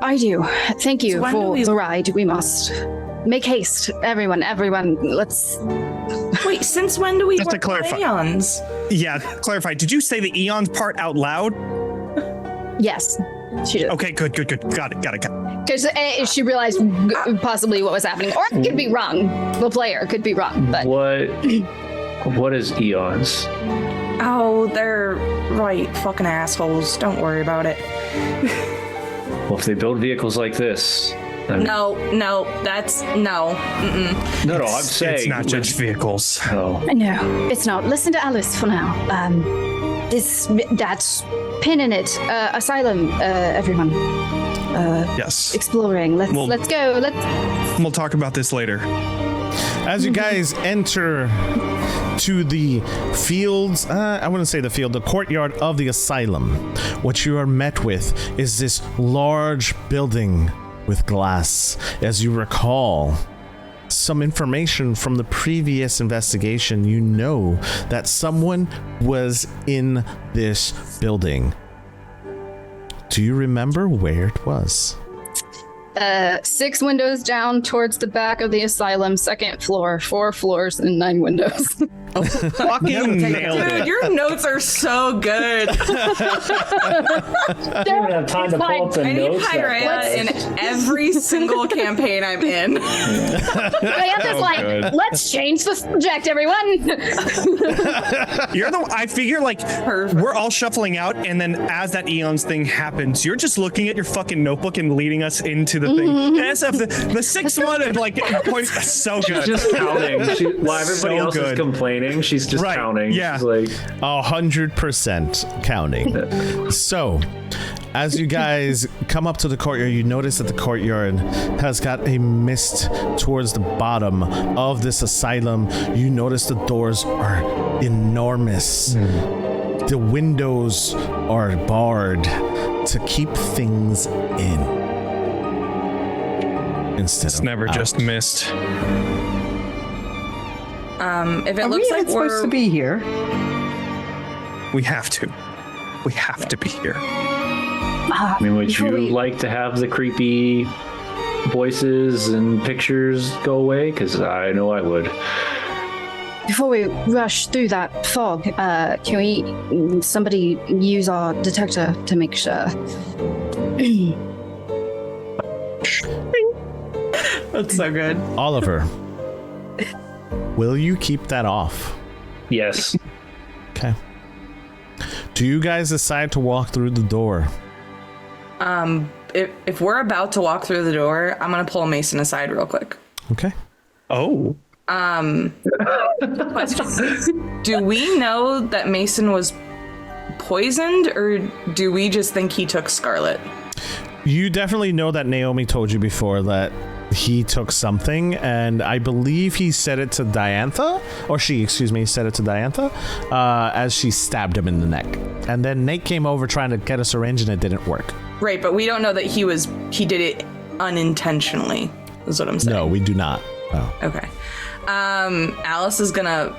I do. Thank you So when do for we- the ride. We must make haste. Everyone, let's... Wait, since when do we Just to work clarify. ions? Yeah, clarify. Did you say the eons part out loud? Yes, she did. Okay, good. Got it. Because she realized possibly what was happening. Or it could be wrong. The player could be wrong, but... What is eons? Oh, they're right, fucking assholes. Don't worry about it. Well, if they build vehicles like this, No, that's no. Mm-mm. No, I'm saying It's not just vehicles. Oh, No, it's not. Listen to Alice for now. That's pin in it. Asylum, everyone. Yes. Exploring. Let's Well- go. We'll talk about this later. As you guys enter to the fields, I wouldn't say the field, the courtyard of the asylum, what you are met with is this large building with glass. As you recall some information from the previous investigation, you know that someone was in this building. Do you remember where it was? 6 windows down towards the back of the asylum, 2nd floor, 4 floors and 9 windows. Fucking nailed Dude, it. your notes are so good. I don't have time to pull up the I need notes. Pyreiia in every single campaign I'm in. Diana's like, good. let's change the subject, everyone. I figure like Perfect. we're all shuffling out, and then as that eons thing happens, you're just looking at your fucking notebook and leading us into the thing. And SF, the 6th one, and like so good. Just counting. While everybody So else good. is complaining, she's just Right, counting. yeah. She's like, 100% counting. So, as you guys come up to the courtyard, you notice that the courtyard has got a mist towards the bottom of this asylum. You notice the doors are enormous. The windows are barred to keep things in. instead It's of never out. just missed. If it Are looks we like even supposed we're to be here? We have to. We have to be here. I mean, would you like to have the creepy voices and pictures go away? Because I know I would. Before we rush through that fog, can somebody use our detector to make sure? That's so good. Oliver, will you keep that off? Yes. Okay. Do you guys decide to walk through the door? If we're about to walk through the door, I'm gonna pull Mason aside real quick. Okay. Oh. Question. Do we know that Mason was poisoned, or do we just think he took Scarlet? You definitely know that Naomi told you before that he took something, and I believe he said it to Diantha, or she, excuse me, said it to Diantha, as she stabbed him in the neck. And then Nate came over trying to get a syringe, and it didn't work. Right, but we don't know that he did it unintentionally, is what I'm saying. No, we do not. Oh. Okay. Alice is gonna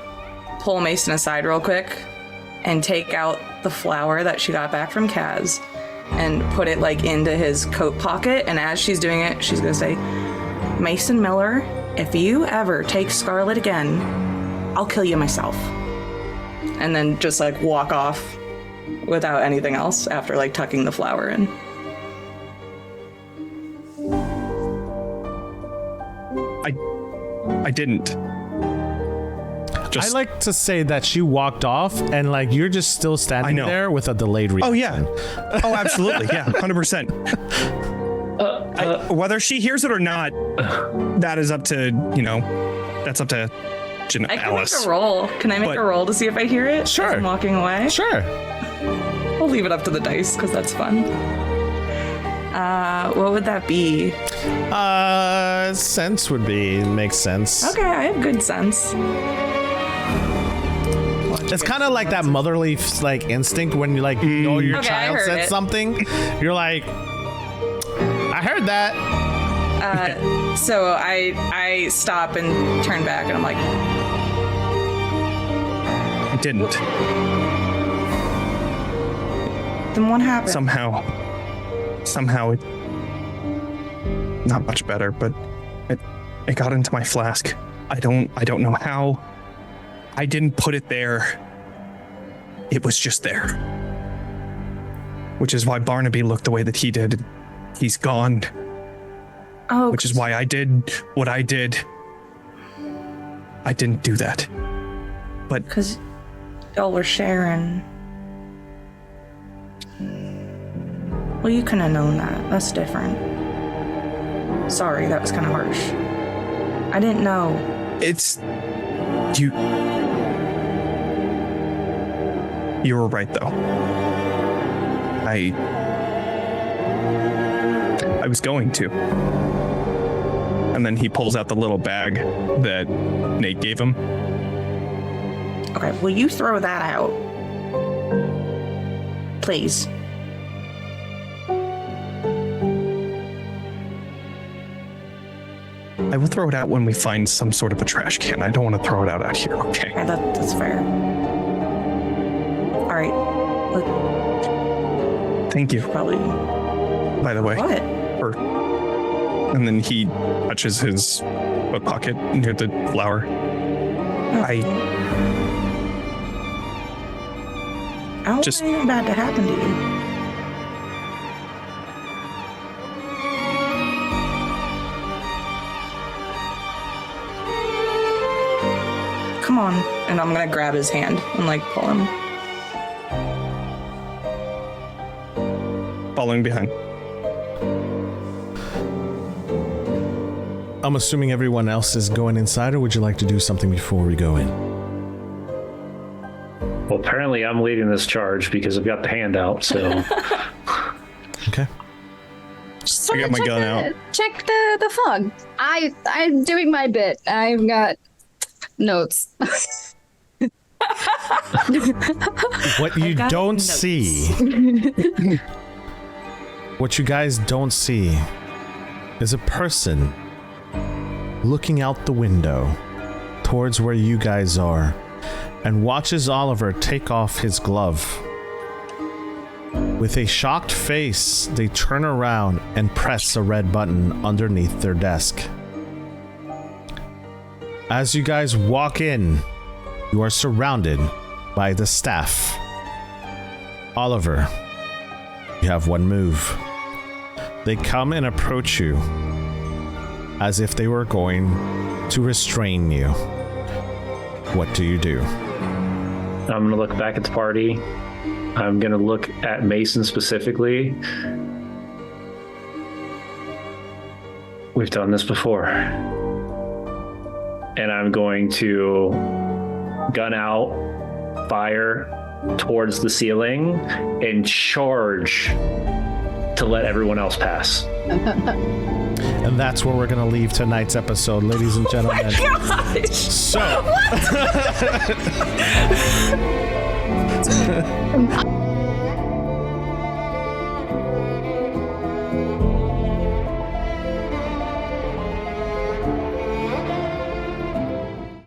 pull Mason aside real quick and take out the flower that she got back from Kaz and put it like into his coat pocket. And as she's doing it, she's gonna say, Mason Miller, if you ever take Scarlet again, I'll kill you myself. And then just like walk off without anything else after like tucking the flower in. I didn't. I like to say that she walked off, and like you're just still standing there with a delayed reaction. Oh yeah. Oh, absolutely. Yeah, 100%. Whether she hears it or not, that is up to that's up to I can Alice. make a roll. Can I make a roll to see if I hear it? Sure. As I'm walking away. Sure. We'll leave it up to the dice because that's fun. What would that be? Sense would make sense. Okay, I have good sense. It's kind of like that motherly like instinct when you like know your Okay, I child heard said it. something. You're like, I heard that. So I stop and turn back and I'm like, I didn't. then what happened? Somehow it not much better, but it got into my flask. I don't know how. I didn't put it there. It was just there. Which is why Barnaby looked the way that he did. He's gone. Oh, Which is why I did what I did. I didn't do that. But because y'all were sharing. Well, you couldn't have known that. That's different. Sorry, that was kind of harsh. I didn't know. You were right, though. I was going to. And then he pulls out the little bag that Nate gave him. Okay, will you throw that out? Please. I will throw it out when we find some sort of a trash can. I don't want to throw it out here, okay? Okay, that's fair. All right. Thank you. Probably. By the way. What? And then he touches his pocket near the flower. I don't want anything bad to happen to you. Come on. And I'm gonna grab his hand and like pull him. Following behind. I'm assuming everyone else is going inside, or would you like to do something before we go in? Well, apparently I'm leading this charge because I've got the hand out, so. Okay. So I got my gun out. Check the fog. I'm doing my bit. I've got notes. What you got don't notes. see, what you guys don't see, is a person looking out the window towards where you guys are and watches Oliver take off his glove. With a shocked face, they turn around and press a red button underneath their desk. As you guys walk in, you are surrounded by the staff. Oliver, you have one move. They come and approach you as if they were going to restrain you. What do you do? I'm going to look back at the party. I'm going to look at Mason specifically. We've done this before. And I'm going to gun out, fire towards the ceiling, and charge to let everyone else pass. And that's where we're going to leave tonight's episode, ladies and gentlemen. Oh my gosh! So...